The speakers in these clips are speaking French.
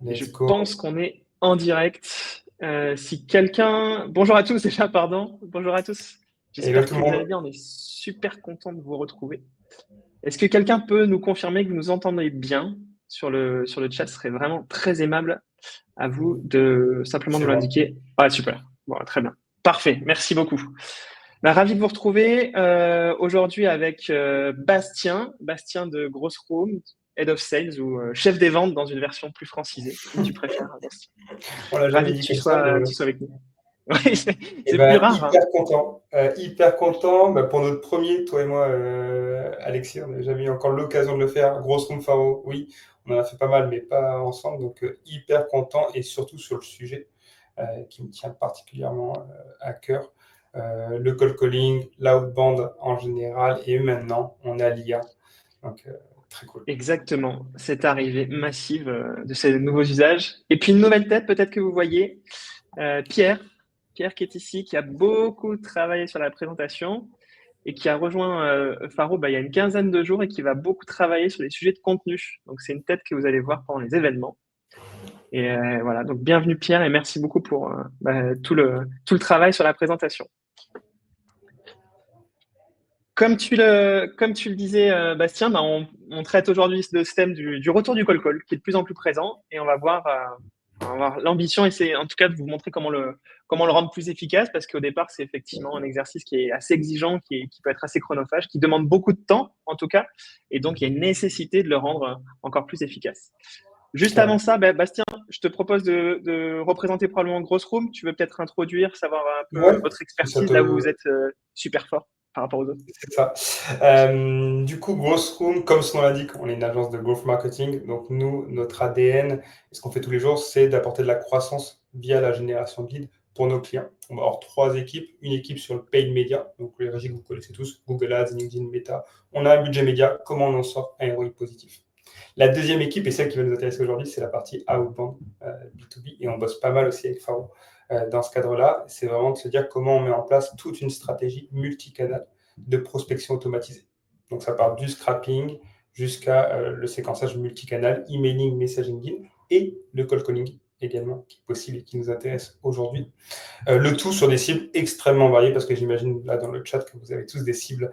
Et je Let's go. pense qu'on est en direct. Si quelqu'un... Bonjour à tous déjà, pardon. Bonjour à tous. Hello J'espère tout le que vous allez monde. bien. On est super content de vous retrouver. Est-ce que quelqu'un peut nous confirmer que vous nous entendez bien sur le chat? Ce serait vraiment très aimable à vous de simplement C'est nous bon. l'indiquer. Ah, super. Bon, très bien. Parfait. Merci beaucoup. Bah, ravi de vous retrouver aujourd'hui avec Bastien de Grosse Room, Head of Sales ou chef des ventes dans une version plus francisée, comme tu préfères, Bastien. On l'a jamais Ravi que dit tu comme ça, mais sois, ouais. tu sois avec nous. Oui, c'est Eh c'est plus ben, rare, hyper hein. content. Hyper content. Bah, pour notre premier, toi et moi, Alexis, on n'a jamais eu encore l'occasion de le faire. Grosse room Faro, oui, on en a fait pas mal, mais pas ensemble. Donc, hyper content et surtout sur le sujet qui me tient particulièrement à cœur. Le cold calling, l'outbound en général, et maintenant, on a l'IA. Donc, très cool. Exactement, cette arrivée massive de ces nouveaux usages. Et puis une nouvelle tête, peut-être que vous voyez, Pierre, Pierre qui est ici, qui a beaucoup travaillé sur la présentation et qui a rejoint Faro bah, il y a une quinzaine de jours et qui va beaucoup travailler sur les sujets de contenu. Donc c'est une tête que vous allez voir pendant les événements. Et voilà, donc bienvenue Pierre et merci beaucoup pour bah, tout le travail sur la présentation. Comme tu le disais, Bastien, bah, on traite aujourd'hui de ce thème du retour du call qui est de plus en plus présent et on va voir l'ambition et c'est en tout cas de vous montrer comment le rendre plus efficace parce qu'au départ, c'est effectivement un exercice qui est assez exigeant, qui peut être assez chronophage, qui demande beaucoup de temps en tout cas et donc il y a une nécessité de le rendre encore plus efficace. Juste avant Clairement. ça, Bastien, je te propose de représenter probablement Grosse Room. Tu veux peut-être introduire, savoir un peu Ouais, votre si ça expertise, là où vous te, êtes super fort par rapport aux autres. c'est ça. Du coup, Growth Room, comme son nom l'indique, on est une agence de growth marketing. Donc, nous, notre ADN, et ce qu'on fait tous les jours, c'est d'apporter de la croissance via la génération de leads pour nos clients. On va avoir trois équipes. Une équipe sur le paid media, donc les régies que vous connaissez tous, Google Ads, LinkedIn, Meta. On a un budget média. Comment on en sort un ROI positif? La deuxième équipe, et celle qui va nous intéresser aujourd'hui, c'est la partie outbound B2B. Et on bosse pas mal aussi avec Faro dans ce cadre-là. C'est vraiment de se dire comment on met en place toute une stratégie multicanale de prospection automatisée. Donc ça part du scrapping jusqu'à le séquençage multicanal, emailing, messaging et le cold calling également, qui est possible et qui nous intéresse aujourd'hui. Le tout sur des cibles extrêmement variées, parce que j'imagine là dans le chat que vous avez tous des cibles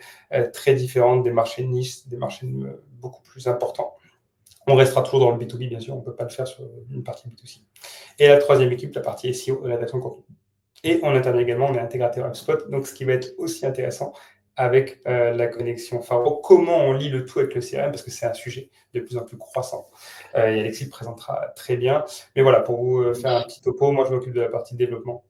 très différentes, des marchés niches, des marchés beaucoup plus importants. On restera toujours dans le B2B, bien sûr, on ne peut pas le faire sur une partie B2C. Et la troisième équipe, la partie SEO, rédaction de contenu. Et on intervient également, on est intégrateur HubSpot, donc ce qui va être aussi intéressant avec la connexion Faro, comment on lit le tout avec le CRM, parce que c'est un sujet de plus en plus croissant. Et Alexis le présentera très bien. Mais voilà, pour vous faire un petit topo, moi je m'occupe de la partie développement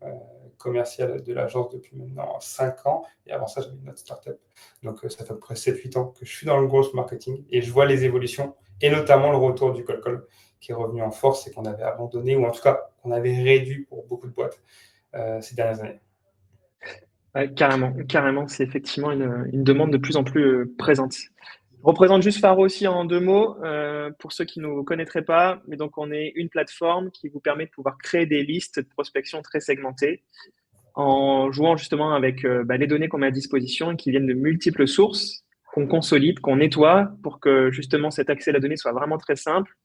commercial de l'agence depuis maintenant 5 ans. Et avant ça, j'avais une autre startup. Donc ça fait à peu près 7-8 ans que je suis dans le growth marketing et je vois les évolutions et notamment le retour du cold call qui est revenu en force et qu'on avait abandonné ou en tout cas qu'on avait réduit pour beaucoup de boîtes ces dernières années. Ouais, carrément, carrément, c'est effectivement une demande de plus en plus présente. Je représente juste Faro aussi en deux mots, pour ceux qui ne nous connaîtraient pas. Mais donc, on est une plateforme qui vous permet de pouvoir créer des listes de prospection très segmentées en jouant justement avec les données qu'on met à disposition et qui viennent de multiples sources, qu'on consolide, qu'on nettoie pour que justement cet accès à la donnée soit vraiment très simple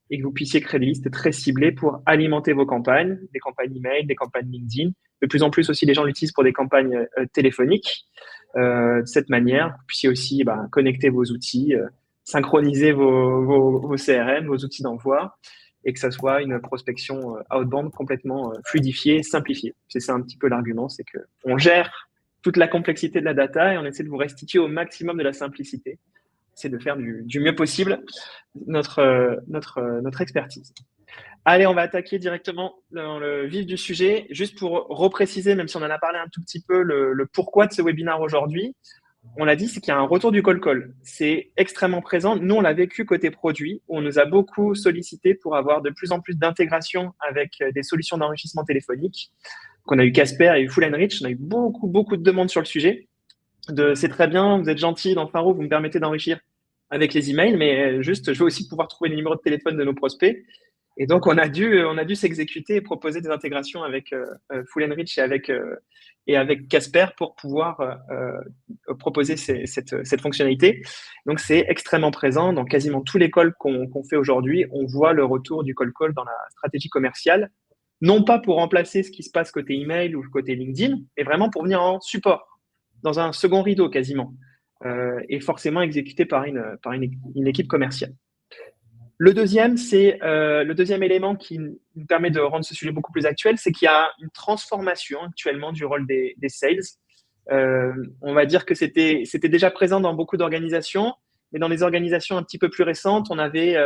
et que vous puissiez créer des listes très ciblées pour alimenter vos campagnes, des campagnes email, des campagnes LinkedIn. De plus en plus aussi, les gens l'utilisent pour des campagnes téléphoniques. De cette manière, vous puissiez aussi connecter vos outils, synchroniser vos CRM, vos outils d'envoi, et que ça soit une prospection outbound complètement fluidifiée, simplifiée. C'est ça un petit peu l'argument, c'est que on gère toute la complexité de la data et on essaie de vous restituer au maximum de la simplicité. C'est de faire du mieux possible notre expertise. Allez, on va attaquer directement dans le vif du sujet. Juste pour repréciser, même si on en a parlé un tout petit peu, le pourquoi de ce webinaire aujourd'hui. On l'a dit, c'est qu'il y a un retour du call. C'est extrêmement présent. Nous, on l'a vécu côté produit, où on nous a beaucoup sollicité pour avoir de plus en plus d'intégration avec des solutions d'enrichissement téléphonique. Donc, on a eu Casper et eu Full Enrich. On a eu beaucoup, beaucoup de demandes sur le sujet. C'est très bien, vous êtes gentil dans Faro, vous me permettez d'enrichir avec les emails, mais juste, je veux aussi pouvoir trouver les numéros de téléphone de nos prospects. Et donc, on a dû s'exécuter et proposer des intégrations avec Full Enrich et avec Casper pour pouvoir proposer cette fonctionnalité. Donc, c'est extrêmement présent dans quasiment tous les calls qu'on fait aujourd'hui. On voit le retour du cold call dans la stratégie commerciale, non pas pour remplacer ce qui se passe côté email ou côté LinkedIn, mais vraiment pour venir en support, dans un second rideau quasiment, et forcément exécuté par une équipe commerciale. Le deuxième élément qui nous permet de rendre ce sujet beaucoup plus actuel, c'est qu'il y a une transformation actuellement du rôle des sales. On va dire que c'était déjà présent dans beaucoup d'organisations, mais dans les organisations un petit peu plus récentes, on avait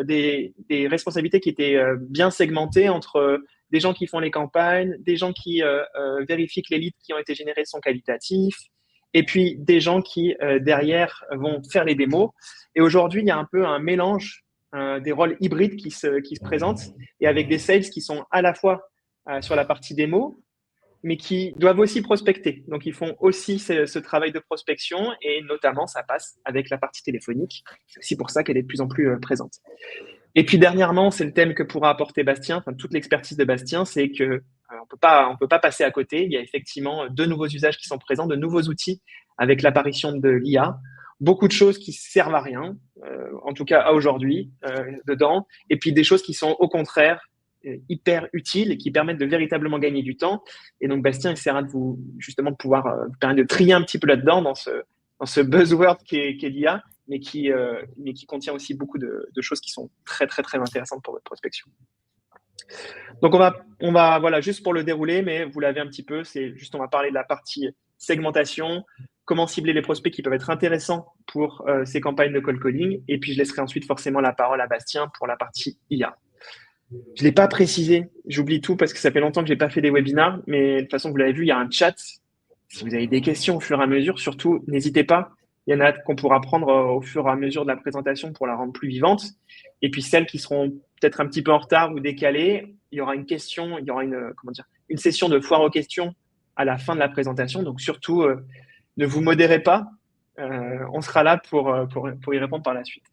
des responsabilités qui étaient bien segmentées entre des gens qui font les campagnes, des gens qui vérifient que les leads qui ont été générés sont qualitatifs, et puis des gens qui, derrière, vont faire les démos. Et aujourd'hui, il y a un peu un mélange des rôles hybrides qui se présentent, et avec des sales qui sont à la fois sur la partie démo, mais qui doivent aussi prospecter. Donc, ils font aussi ce travail de prospection, et notamment, ça passe avec la partie téléphonique. C'est aussi pour ça qu'elle est de plus en plus présente. Et puis, dernièrement, c'est le thème que pourra apporter Bastien, enfin, toute l'expertise de Bastien, c'est que on peut pas passer à côté. Il y a effectivement de nouveaux usages qui sont présents, de nouveaux outils avec l'apparition de l'IA. Beaucoup de choses qui servent à rien, en tout cas à aujourd'hui, dedans. Et puis, des choses qui sont au contraire hyper utiles et qui permettent de véritablement gagner du temps. Et donc, Bastien essaiera justement de pouvoir vous permettre de trier un petit peu là-dedans, dans ce buzzword qu'est l'IA, mais qui contient aussi beaucoup de choses qui sont très, très, très intéressantes pour votre prospection. Donc, on va, voilà, juste pour le dérouler, mais vous l'avez un petit peu, on va parler de la partie segmentation, comment cibler les prospects qui peuvent être intéressants pour ces campagnes de cold calling, et puis je laisserai ensuite forcément la parole à Bastien pour la partie IA. Je l'ai pas précisé, j'oublie tout parce que ça fait longtemps que j'ai pas fait des webinars, mais de toute façon, vous l'avez vu, il y a un chat. Si vous avez des questions au fur et à mesure, surtout, n'hésitez pas. Il y en a qu'on pourra prendre au fur et à mesure de la présentation pour la rendre plus vivante. Et puis celles qui seront peut-être un petit peu en retard ou décalées, il y aura une question, il y aura une session de foire aux questions à la fin de la présentation. Donc surtout, ne vous modérez pas. On sera là pour y répondre par la suite.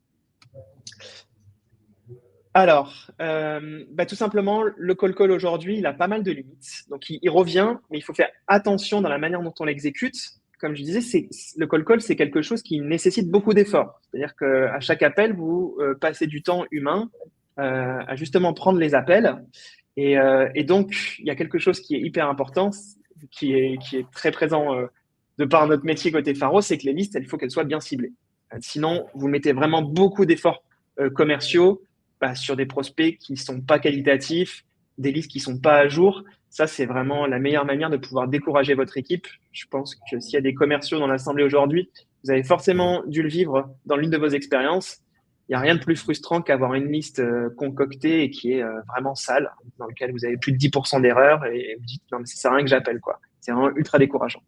Alors, tout simplement, le cold call aujourd'hui, il a pas mal de limites. Donc, il revient, mais il faut faire attention dans la manière dont on l'exécute. Comme je disais, le cold call, c'est quelque chose qui nécessite beaucoup d'efforts. C'est-à-dire qu'à chaque appel, vous passez du temps humain à justement prendre les appels. Et donc, il y a quelque chose qui est hyper important, qui est très présent de par notre métier côté Faro, c'est que les listes, il faut qu'elles soient bien ciblées. Sinon, vous mettez vraiment beaucoup d'efforts commerciaux sur des prospects qui ne sont pas qualitatifs, des listes qui ne sont pas à jour. Ça, c'est vraiment la meilleure manière de pouvoir décourager votre équipe. Je pense que s'il y a des commerciaux dans l'assemblée aujourd'hui, vous avez forcément dû le vivre dans l'une de vos expériences. Il n'y a rien de plus frustrant qu'avoir une liste concoctée et qui est vraiment sale, dans laquelle vous avez plus de 10% d'erreurs et vous dites non, mais ça sert à rien que j'appelle, quoi. C'est vraiment ultra décourageant.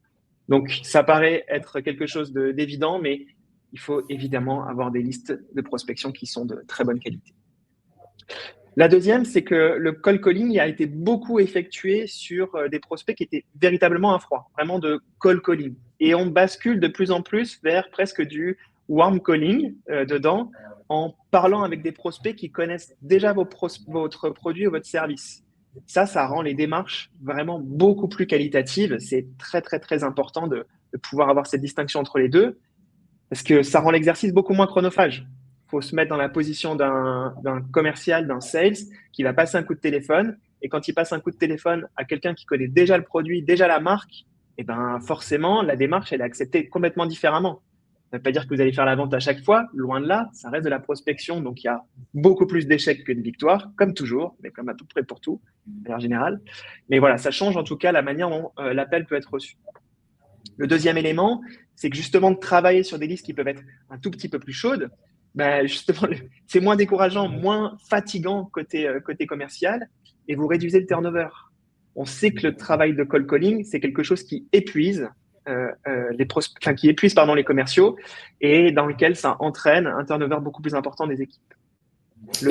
Donc, ça paraît être quelque chose d'évident, mais il faut évidemment avoir des listes de prospection qui sont de très bonne qualité. La deuxième, c'est que le cold calling a été beaucoup effectué sur des prospects qui étaient véritablement à froid, vraiment de cold calling. Et on bascule de plus en plus vers presque du warm calling dedans, en parlant avec des prospects qui connaissent déjà votre produit ou votre service. Ça rend les démarches vraiment beaucoup plus qualitatives. C'est très, très, très important de pouvoir avoir cette distinction entre les deux, parce que ça rend l'exercice beaucoup moins chronophage. Il faut se mettre dans la position d'un commercial, d'un sales, qui va passer un coup de téléphone. Et quand il passe un coup de téléphone à quelqu'un qui connaît déjà le produit, déjà la marque, et forcément, la démarche, elle est acceptée complètement différemment. Ça ne veut pas dire que vous allez faire la vente à chaque fois, loin de là, ça reste de la prospection. Donc, il y a beaucoup plus d'échecs que de victoires, comme toujours, mais comme à peu près pour tout, de manière générale. Mais voilà, ça change en tout cas la manière dont l'appel peut être reçu. Le deuxième élément, c'est que justement de travailler sur des listes qui peuvent être un tout petit peu plus chaudes, justement, c'est moins décourageant, moins fatigant côté commercial, et vous réduisez le turnover. On sait que le travail de cold calling, c'est quelque chose qui épuise les commerciaux, et dans lequel ça entraîne un turnover beaucoup plus important des équipes. Je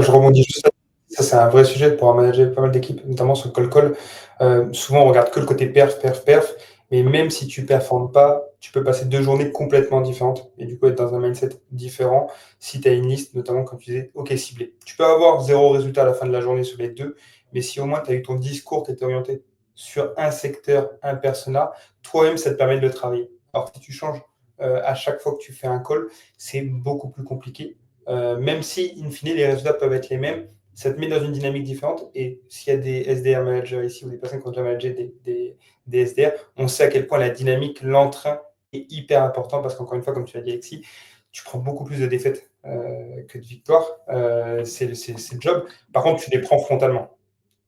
rebondis juste là. Ça, c'est un vrai sujet pour manager pas mal d'équipes, notamment sur le cold call. Souvent, on regarde que le côté perf, mais même si tu ne performes pas, tu peux passer 2 journées complètement différentes et du coup être dans un mindset différent si tu as une liste, notamment comme tu disais, OK, ciblée. Tu peux avoir 0 résultat à la fin de la journée sur les deux, mais si au moins tu as eu ton discours qui était orienté sur un secteur, un persona, toi-même, ça te permet de le travailler. Alors, si tu changes à chaque fois que tu fais un call, c'est beaucoup plus compliqué. Même si, in fine, les résultats peuvent être les mêmes, ça te met dans une dynamique différente. Et s'il y a des SDR managers ici ou des personnes qui ont déjà managé des SDR, on sait à quel point la dynamique, l'entrain est hyper important parce qu'encore une fois, comme tu l'as dit, Alexis, tu prends beaucoup plus de défaites que de victoires. C'est le job. Par contre, tu les prends frontalement.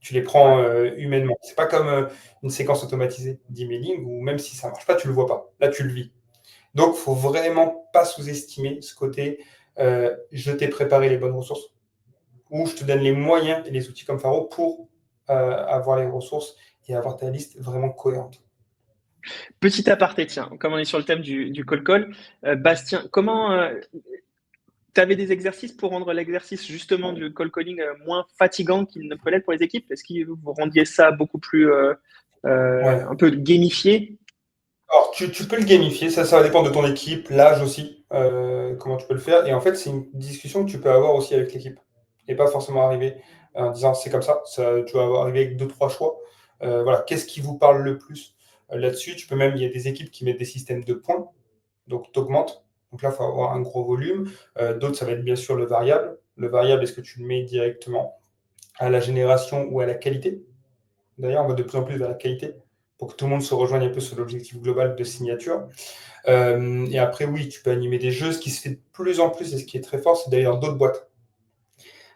Tu les prends humainement. C'est pas comme une séquence automatisée d'emailing où même si ça marche pas, tu le vois pas. Là, tu le vis. Donc, faut vraiment pas sous-estimer ce côté je t'ai préparé les bonnes ressources ou je te donne les moyens et les outils comme Faro pour avoir les ressources et avoir ta liste vraiment cohérente. Petit aparté, tiens, comme on est sur le thème du call, Bastien, comment tu avais des exercices pour rendre l'exercice justement du call calling moins fatigant qu'il ne peut l'être pour les équipes? Est-ce que vous rendiez ça beaucoup plus Ouais. un peu gamifié? Alors, tu peux le gamifier, ça va dépendre de ton équipe, l'âge aussi, comment tu peux le faire. Et en fait, c'est une discussion que tu peux avoir aussi avec l'équipe. Et pas forcément arriver en disant c'est comme ça. Tu vas arriver avec 2, 3 choix. Voilà, qu'est-ce qui vous parle le plus là-dessus? Tu peux même, il y a des équipes qui mettent des systèmes de points, donc tu augmentes. Donc là, il faut avoir un gros volume. D'autres, ça va être bien sûr le variable. Le variable, est-ce que tu le mets directement à la génération ou à la qualité? D'ailleurs, on va de plus en plus vers la qualité pour que tout le monde se rejoigne un peu sur l'objectif global de signature. Et après, oui, tu peux animer des jeux. Ce qui se fait de plus en plus et ce qui est très fort, c'est d'aller dans d'autres boîtes.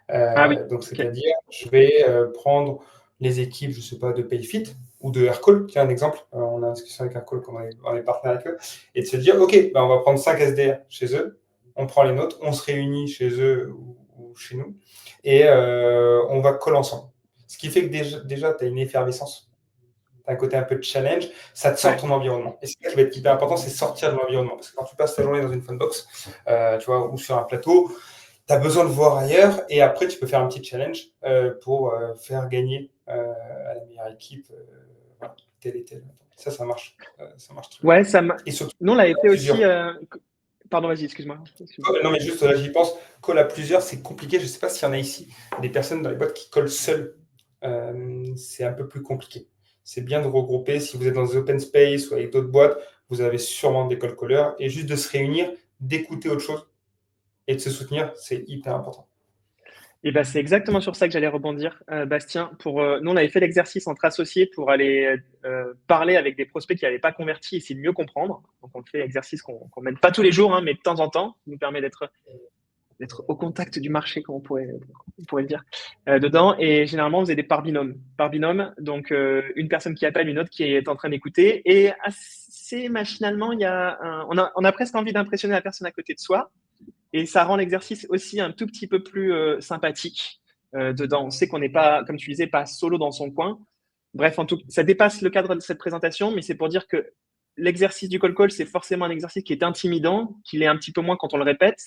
Ah oui, Donc, ok. c'est-à-dire, je vais prendre les équipes, je ne sais pas, de Payfit ou de Aircall. Tiens, un exemple, on a une discussion avec Aircall, on est partenaire avec eux, et de se dire, OK, ben, on va prendre 5 SDR chez eux, on prend les nôtres, on se réunit chez eux ou chez nous, et on va call ensemble. Ce qui fait que déjà tu as une effervescence. Tu as un côté un peu de challenge, ça te sort de Ouais. ton environnement. Et c'est ça qui va être hyper important, c'est sortir de l'environnement. Parce que quand tu passes ta journée dans une phonebox, tu vois, ou sur un plateau, tu as besoin de voir ailleurs et après tu peux faire un petit challenge pour faire gagner à la meilleure équipe voilà, tel et tel. Ça marche. Ça marche très bien. Ouais, Et surtout, nous on l'avait fait aussi. plusieurs. Pardon, vas-y, excuse-moi. Non, mais juste là, j'y pense. Call à plusieurs, c'est compliqué. Je ne sais pas s'il y en a ici des personnes dans les boîtes qui collent seules. C'est un peu plus compliqué. C'est bien de regrouper. Si vous êtes dans des open space ou avec d'autres boîtes, vous avez sûrement des call callers. Et juste de se réunir, d'écouter autre chose et de se soutenir, c'est hyper important. Et ben, c'est exactement sur ça que j'allais rebondir, Bastien. Nous, on avait fait l'exercice entre associés pour aller parler avec des prospects qui n'avaient pas converti, essayer de mieux comprendre. Donc, on fait l'exercice qu'on mène pas tous les jours, hein, mais de temps en temps, qui nous permet d'être au contact du marché, comme on pourrait le dire, dedans. Et généralement, on faisait des par binôme. Par binôme, donc une personne qui appelle, une autre qui est en train d'écouter. Et assez machinalement, on a presque envie d'impressionner la personne à côté de soi. Et ça rend l'exercice aussi un tout petit peu plus sympathique dedans. On sait qu'on n'est pas, comme tu disais, pas solo dans son coin. Bref, en tout, ça dépasse le cadre de cette présentation, mais c'est pour dire que l'exercice du call call, c'est forcément un exercice qui est intimidant, qu'il est un petit peu moins quand on le répète,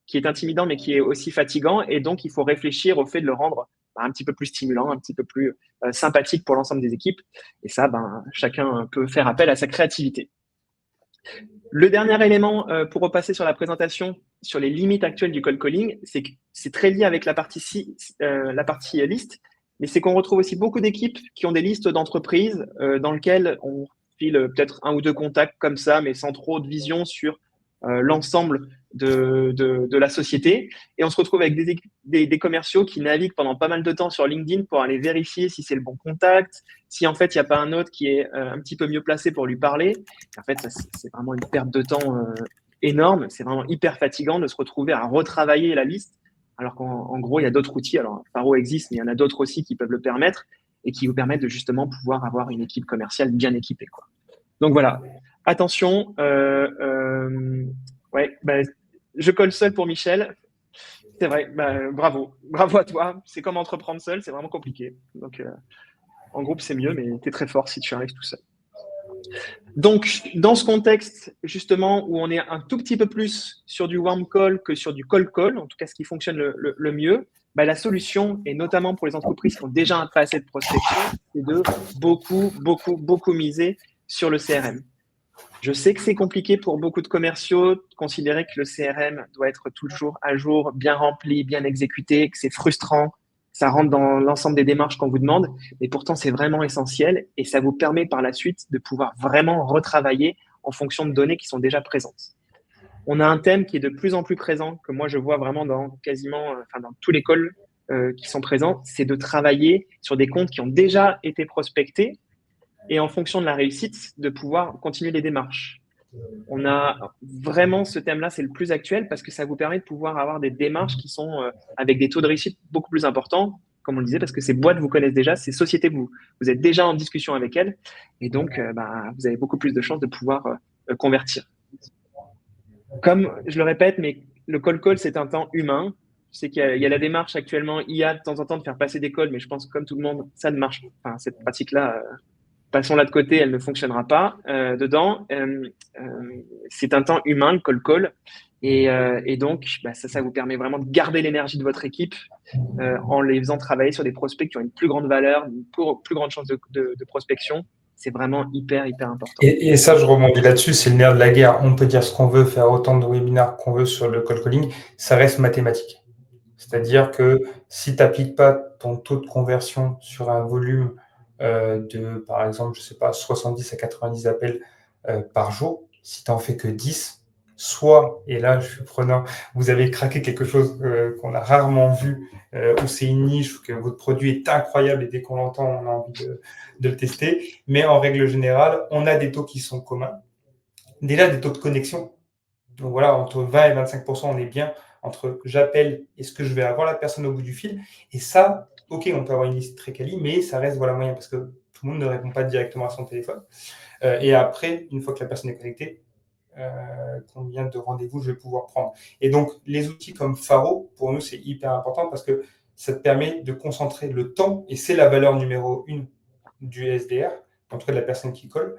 qui est intimidant, mais qui est aussi fatigant. Et donc, il faut réfléchir au fait de le rendre un petit peu plus stimulant, un petit peu plus sympathique pour l'ensemble des équipes. Et ça, chacun peut faire appel à sa créativité. Le dernier élément pour repasser sur la présentation sur les limites actuelles du cold calling, c'est que c'est très lié avec la partie liste, mais c'est qu'on retrouve aussi beaucoup d'équipes qui ont des listes d'entreprises dans lesquelles on file peut-être 1 ou 2 contacts comme ça, mais sans trop de vision sur l'ensemble de la société. Et on se retrouve avec des commerciaux qui naviguent pendant pas mal de temps sur LinkedIn pour aller vérifier si c'est le bon contact, si en fait il n'y a pas un autre qui est un petit peu mieux placé pour lui parler. En fait, c'est vraiment une perte de temps énorme. C'est vraiment hyper fatigant de se retrouver à retravailler la liste, alors qu'en gros, il y a d'autres outils. Alors, Faro existe, mais il y en a d'autres aussi qui peuvent le permettre et qui vous permettent de justement pouvoir avoir une équipe commerciale bien équipée, quoi. Donc voilà, attention. Ouais, je colle seul pour Michel. C'est vrai, bravo à toi. C'est comme entreprendre seul, c'est vraiment compliqué. Donc en groupe, c'est mieux, mais tu es très fort si tu arrives tout seul. Donc, dans ce contexte, justement, où on est un tout petit peu plus sur du warm call que sur du cold call, en tout cas ce qui fonctionne le mieux, la solution, et notamment pour les entreprises qui ont déjà un passé de prospection, c'est de beaucoup miser sur le CRM. Je sais que c'est compliqué pour beaucoup de commerciaux de considérer que le CRM doit être toujours à jour, bien rempli, bien exécuté, que c'est frustrant, ça rentre dans l'ensemble des démarches qu'on vous demande, mais pourtant c'est vraiment essentiel et ça vous permet par la suite de pouvoir vraiment retravailler en fonction de données qui sont déjà présentes. On a un thème qui est de plus en plus présent, que moi je vois vraiment dans quasiment, enfin dans tous les calls qui sont présents, c'est de travailler sur des comptes qui ont déjà été prospectés et en fonction de la réussite, de pouvoir continuer les démarches. On a vraiment ce thème-là, c'est le plus actuel parce que ça vous permet de pouvoir avoir des démarches qui sont avec des taux de réussite beaucoup plus importants, comme on le disait, parce que ces boîtes vous connaissent déjà, ces sociétés, vous êtes déjà en discussion avec elles, et donc vous avez beaucoup plus de chances de pouvoir convertir. Comme je le répète, mais le call, c'est un temps humain. Je sais qu'il y a la démarche actuellement IA de temps en temps de faire passer des calls, mais je pense que comme tout le monde, ça ne marche pas. Enfin, cette pratique-là, passons-la de côté, elle ne fonctionnera pas dedans. C'est un temps humain, le call. Et donc, ça vous permet vraiment de garder l'énergie de votre équipe en les faisant travailler sur des prospects qui ont une plus grande valeur, une plus grande chance de prospection. C'est vraiment hyper important. Et ça, je rebondis là-dessus, c'est le nerf de la guerre. On peut dire ce qu'on veut, faire autant de webinaires qu'on veut sur le cold calling, ça reste mathématique. C'est-à-dire que si tu n'appliques pas ton taux de conversion sur un volume de, par exemple, je sais pas, 70 à 90 appels par jour, si tu n'en fais que 10, soit, et là je suis preneur, vous avez craqué quelque chose qu'on a rarement vu, où c'est une niche, où que votre produit est incroyable et dès qu'on l'entend, on a envie de le tester. Mais en règle générale, on a des taux qui sont communs. Déjà, des taux de connexion. Donc voilà, entre 20 et 25%, on est bien entre j'appelle et ce que je vais avoir la personne au bout du fil. Et ça, ok, on peut avoir une liste très quali, mais ça reste voilà moyen parce que tout le monde ne répond pas directement à son téléphone. Et après, une fois que la personne est connectée, combien de rendez-vous je vais pouvoir prendre. Et donc, les outils comme Faro, pour nous, c'est hyper important parce que ça te permet de concentrer le temps, et c'est la valeur numéro 1 du SDR, en tout cas de la personne qui colle,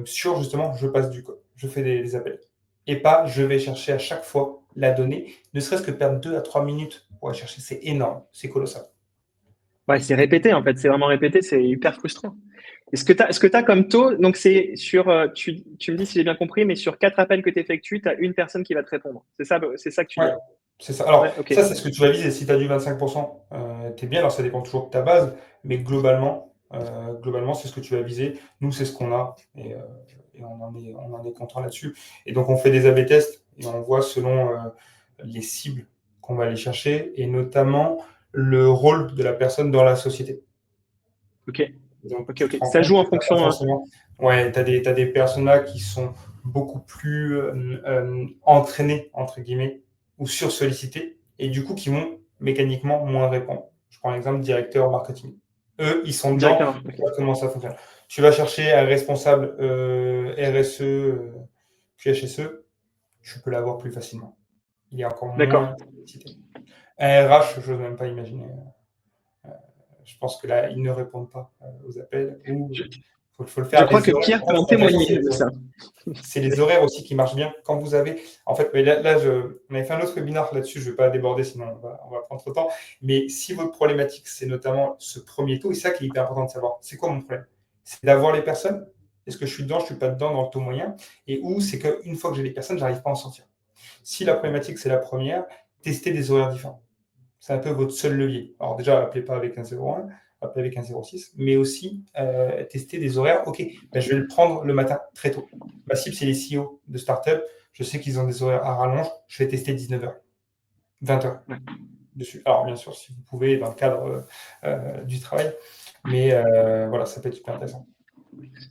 sur justement, je passe du code, je fais des appels. Et pas, je vais chercher à chaque fois la donnée, ne serait-ce que perdre 2 à 3 minutes pour aller chercher, c'est énorme, c'est colossal. Ouais, c'est répété en fait, c'est vraiment répété, c'est hyper frustrant. Et ce que tu as comme taux, donc c'est sur, tu me dis si j'ai bien compris, mais sur 4 appels que tu effectues, tu as une personne qui va te répondre. C'est ça que tu Ouais, dis. c'est ça. Alors, Ouais, ok. ça, c'est ce que tu vas viser. Si tu as du 25%, tu es bien. Alors, ça dépend toujours de ta base, mais globalement, c'est ce que tu vas viser. Nous, c'est ce qu'on a et on en est content là-dessus. Et donc, on fait des A/B tests et on voit selon les cibles qu'on va aller chercher et notamment le rôle de la personne dans la société. Ok, Donc, ok, tu te ok. rends Ça compte joue que en tu n'as pas fonction, hein. forcément. Ouais, tu as des personnes là qui sont beaucoup plus entraînées, entre guillemets, ou sursollicitées, et du coup qui vont mécaniquement moins répondre. Je prends l'exemple directeur marketing. Eux, ils sont dedans, Directement. ils Ok. savent comment ça fonctionne. Tu vas chercher un responsable RSE, QHSE, tu peux l'avoir plus facilement. Il est encore D'accord. moins sollicité. Un RH, je n'ose même pas imaginer. Je pense que là, ils ne répondent pas aux appels ou Je, faut le je faire. crois Les que horaires, Pierre en peut fait, en c'est intéressant, témoigner de ça. c'est les horaires aussi qui marchent bien. Quand vous avez, en fait, mais là on avait fait un autre webinaire là-dessus, je ne vais pas déborder, sinon on va prendre trop de temps. Mais si votre problématique, c'est notamment ce premier taux, et c'est ça qui est hyper important de savoir, c'est quoi mon problème? C'est d'avoir les personnes. Est-ce que je suis dedans, je ne suis pas dedans dans le taux moyen? Et où c'est qu'une fois que j'ai les personnes, je n'arrive pas à en sortir. Si la problématique, c'est la première, testez des horaires différents. C'est un peu votre seul levier. Alors déjà, appelez pas avec un 01, appelez avec un 06, mais aussi tester des horaires. Ok, ben, je vais le prendre le matin très tôt. Ma cible, c'est les CEO de start-up. Je sais qu'ils ont des horaires à rallonge. Je vais tester 19h, 20h Ouais. dessus. Alors bien sûr, si vous pouvez, dans le cadre du travail. Mais voilà, ça peut être super intéressant.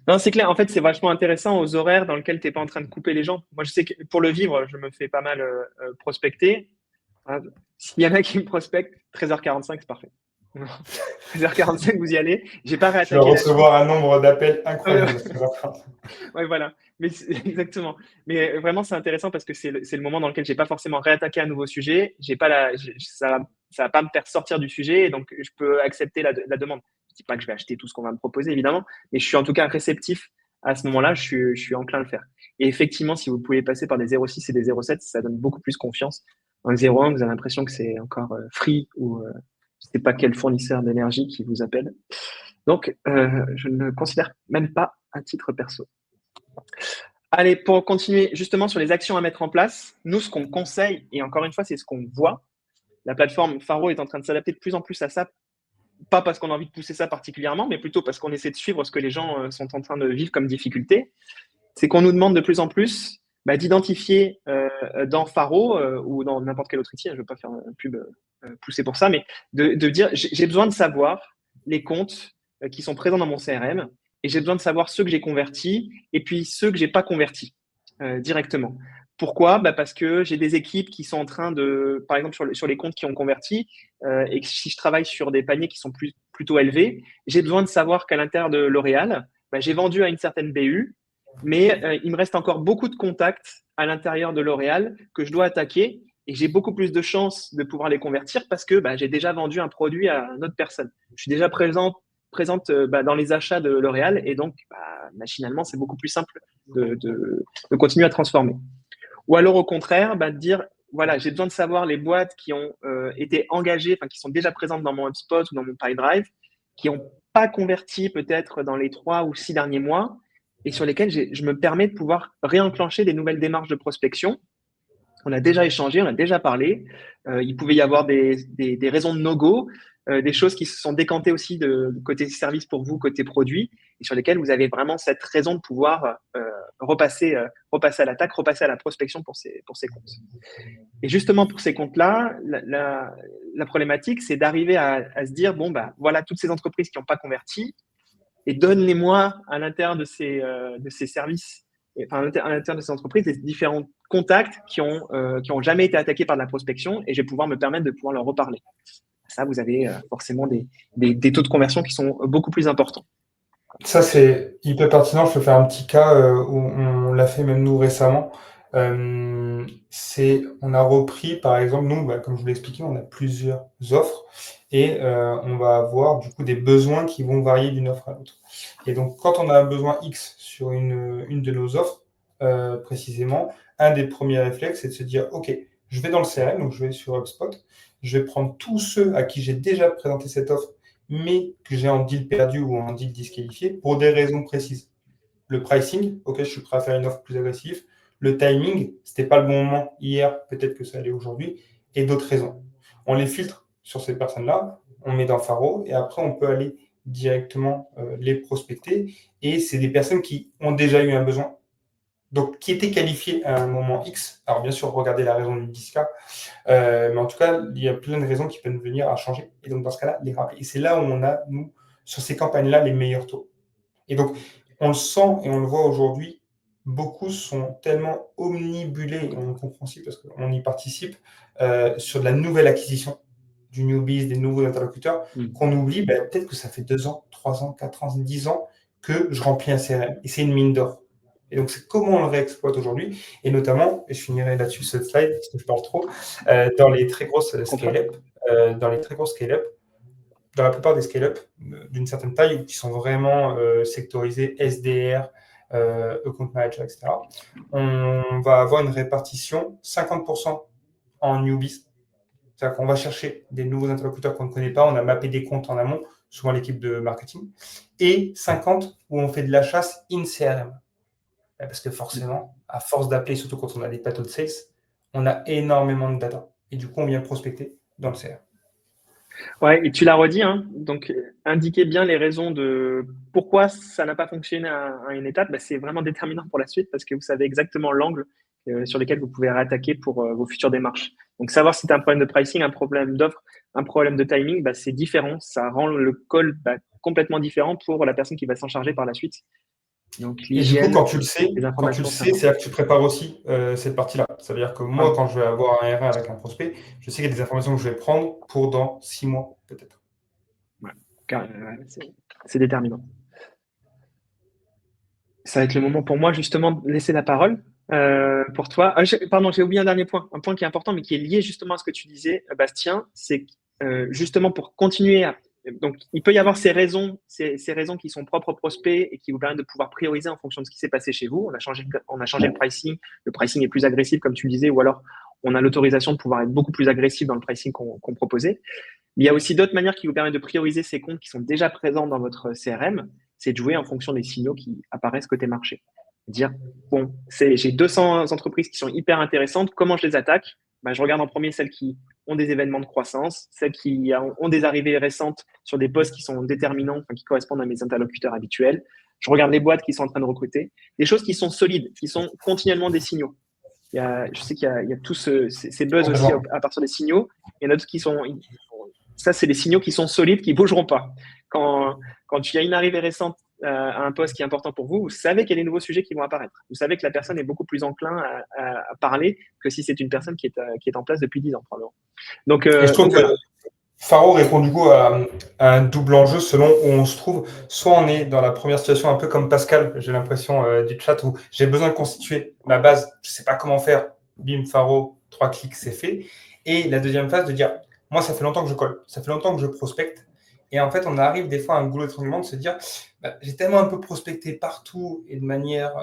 Non, c'est clair. En fait, c'est vachement intéressant aux horaires dans lesquels tu n'es pas en train de couper les gens. Moi, je sais que pour le vivre, je me fais pas mal prospecter. Hein. S'il y en a qui me prospectent, 13h45, c'est parfait. 13h45, vous y allez. J'ai pas Tu vas réattaqué là-dessus. recevoir un nombre d'appels Ouais, incroyable. ouais, voilà. Mais exactement. Mais vraiment, c'est intéressant parce que c'est le moment dans lequel j'ai pas forcément réattaqué un nouveau sujet. J'ai pas ça va pas me faire sortir du sujet, et donc je peux accepter la demande. Je dis pas que je vais acheter tout ce qu'on va me proposer, évidemment, mais je suis en tout cas réceptif à ce moment-là. Je suis enclin à le faire. Et effectivement, si vous pouvez passer par des 06 et des 07, ça donne beaucoup plus confiance. Dans le 01, vous avez l'impression que c'est encore free ou je sais pas quel fournisseur d'énergie qui vous appelle. Donc, je ne le considère même pas à titre perso. Allez, pour continuer justement sur les actions à mettre en place, nous, ce qu'on conseille, et encore une fois, c'est ce qu'on voit, la plateforme Faro est en train de s'adapter de plus en plus à ça, pas parce qu'on a envie de pousser ça particulièrement, mais plutôt parce qu'on essaie de suivre ce que les gens sont en train de vivre comme difficulté. C'est qu'on nous demande de plus en plus d'identifier dans Faro ou dans n'importe quel autre outil, je ne veux pas faire une pub poussée pour ça, mais de dire j'ai besoin de savoir les comptes qui sont présents dans mon CRM et j'ai besoin de savoir ceux que j'ai convertis et puis ceux que j'ai pas convertis directement. Pourquoi? Parce que j'ai des équipes qui sont en train de, par exemple sur les comptes qui ont converti, et que si je travaille sur des paniers qui sont plutôt élevés, j'ai besoin de savoir qu'à l'intérieur de L'Oréal, j'ai vendu à une certaine BU, mais il me reste encore beaucoup de contacts à l'intérieur de L'Oréal que je dois attaquer et j'ai beaucoup plus de chances de pouvoir les convertir parce que j'ai déjà vendu un produit à une autre personne. Je suis déjà présente dans les achats de L'Oréal et donc machinalement, c'est beaucoup plus simple de continuer à transformer. Ou alors au contraire, de dire, voilà, j'ai besoin de savoir les boîtes qui ont été engagées, enfin qui sont déjà présentes dans mon HubSpot ou dans mon PyDrive, qui n'ont pas converti peut-être dans les 3 ou 6 derniers mois et sur lesquels je me permets de pouvoir réenclencher des nouvelles démarches de prospection. On a déjà échangé, on a déjà parlé. Il pouvait y avoir des raisons de no-go, des choses qui se sont décantées aussi de côté service pour vous, côté produit, et sur lesquelles vous avez vraiment cette raison de pouvoir repasser à l'attaque, repasser à la prospection pour ces comptes. Et justement, pour ces comptes-là, la problématique, c'est d'arriver à se dire, bon, voilà toutes ces entreprises qui n'ont pas converti, et donne-les-moi à l'intérieur de ces services, enfin, à l'intérieur de ces entreprises, des différents contacts qui ont jamais été attaqués par de la prospection et je vais pouvoir me permettre de pouvoir leur reparler. Ça, vous avez forcément des taux de conversion qui sont beaucoup plus importants. Ça, c'est hyper pertinent. Je peux faire un petit cas où on l'a fait même nous récemment. On a repris, par exemple, nous, comme je vous l'ai expliqué, on a plusieurs offres et on va avoir du coup des besoins qui vont varier d'une offre à l'autre. Et donc, quand on a un besoin X sur une de nos offres, précisément, un des premiers réflexes, c'est de se dire, OK, je vais dans le CRM, donc je vais sur HubSpot, je vais prendre tous ceux à qui j'ai déjà présenté cette offre mais que j'ai en deal perdu ou en deal disqualifié pour des raisons précises. Le pricing, ok, je suis prêt à faire une offre plus agressive. Le timing, c'était pas le bon moment hier, peut-être que ça allait aujourd'hui, et d'autres raisons. On les filtre sur ces personnes-là, on met dans Faro, et après on peut aller directement les prospecter. Et c'est des personnes qui ont déjà eu un besoin, donc qui étaient qualifiées à un moment X. Alors bien sûr, regardez la raison du 10K, mais en tout cas, il y a plein de raisons qui peuvent venir à changer. Et donc, dans ce cas-là, les rappeler. Et c'est là où on a, nous, sur ces campagnes-là, les meilleurs taux. Et donc, on le sent et on le voit aujourd'hui, beaucoup sont tellement omnibulés, et on le comprend aussi parce qu'on y participe, sur de la nouvelle acquisition, du newbies, des nouveaux interlocuteurs, qu'on oublie, peut-être que ça fait 2 ans, 3 ans, 4 ans, 10 ans que je remplis un CRM. Et c'est une mine d'or. Et donc, c'est comment on le réexploite aujourd'hui. Et notamment, et je finirai là-dessus cette slide, parce que je parle trop, dans les très grosses scale-up, dans la plupart des scale-up d'une certaine taille, qui sont vraiment sectorisés, SDR, account manager, etc., on va avoir une répartition 50% en newbies. C'est-à-dire qu'on va chercher des nouveaux interlocuteurs qu'on ne connaît pas, on a mappé des comptes en amont, souvent l'équipe de marketing, et 50 où on fait de la chasse in CRM. Parce que forcément, à force d'appeler, surtout quand on a des plateaux de sales, on a énormément de data. Et du coup, on vient prospecter dans le CRM. Ouais, et tu l'as redit, hein, donc indiquer bien les raisons de pourquoi ça n'a pas fonctionné à une étape, c'est vraiment déterminant pour la suite parce que vous savez exactement l'angle sur lequel vous pouvez réattaquer pour vos futures démarches. Donc savoir si c'est un problème de pricing, un problème d'offre, un problème de timing, c'est différent, ça rend le call complètement différent pour la personne qui va s'en charger par la suite. Donc Et du coup, l'hygiène quand tu le sais, des informations, c'est là que tu prépares aussi cette partie-là. C'est-à-dire que moi, quand je vais avoir un R1 avec un prospect, je sais qu'il y a des informations que je vais prendre pour dans 6 mois, peut-être. Ouais, c'est déterminant. Ça va être le moment pour moi justement de laisser la parole pour toi. Pardon, j'ai oublié un dernier point, un point qui est important mais qui est lié justement à ce que tu disais, Bastien, c'est justement pour continuer à... Donc, il peut y avoir ces raisons qui sont propres aux prospects et qui vous permettent de pouvoir prioriser en fonction de ce qui s'est passé chez vous. On a changé le pricing est plus agressif comme tu le disais, ou alors on a l'autorisation de pouvoir être beaucoup plus agressif dans le pricing qu'on proposait. Mais il y a aussi d'autres manières qui vous permettent de prioriser ces comptes qui sont déjà présents dans votre CRM, c'est de jouer en fonction des signaux qui apparaissent côté marché. Dire, bon, j'ai 200 entreprises qui sont hyper intéressantes, comment je les attaque? Ben, je regarde en premier celles qui ont des événements de croissance, celles qui ont des arrivées récentes sur des postes qui sont déterminants, enfin, qui correspondent à mes interlocuteurs habituels. Je regarde les boîtes qui sont en train de recruter, des choses qui sont solides, qui sont continuellement des signaux. Je sais qu'il y a tous ces buzz aussi Complètement. à partir des signaux. Il y en a d'autres qui sont, ça, c'est des signaux qui sont solides, qui ne bougeront pas. Quand il y a une arrivée récente à un poste qui est important pour vous, vous savez qu'il y a des nouveaux sujets qui vont apparaître. Vous savez que la personne est beaucoup plus enclin à parler que si c'est une personne qui est en place depuis 10 ans, probablement. Et je trouve Donc que voilà. Faro répond du coup à un double enjeu selon où on se trouve. Soit on est dans la première situation, un peu comme Pascal, j'ai l'impression du chat, où j'ai besoin de constituer ma base, je ne sais pas comment faire, bim, Faro, 3 clics, c'est fait. Et la deuxième phase de dire, moi, ça fait longtemps que je colle, ça fait longtemps que je prospecte. Et en fait, on arrive des fois à un goulot d'étranglement de se dire, bah, j'ai tellement un peu prospecté partout et de manière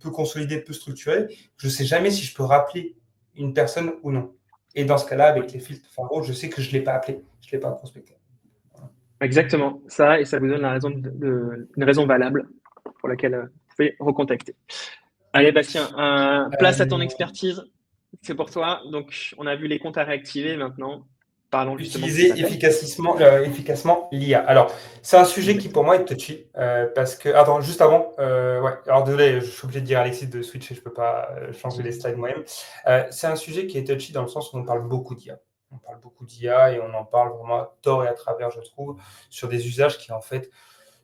peu consolidée, peu structurée, je ne sais jamais si je peux rappeler une personne ou non. Et dans ce cas-là, avec les filtres Faro, je sais que je ne l'ai pas appelé, je ne l'ai pas prospecté. Exactement. Ça, et ça vous donne la raison une raison valable pour laquelle vous pouvez recontacter. Allez, Bastien, place à ton expertise. C'est pour toi. Donc, on a vu les comptes à réactiver maintenant. Parlons justement de cet Utiliser appel. efficacement l'IA. Alors, c'est un sujet qui pour moi est touchy parce que. Attends, juste avant, ouais. Alors désolé, je suis obligé de dire à Alexis de switcher, je ne peux pas changer les slides moi-même. C'est un sujet qui est touchy dans le sens où on parle beaucoup d'IA. On parle beaucoup d'IA et on en parle vraiment à tort et à travers, je trouve, sur des usages qui en fait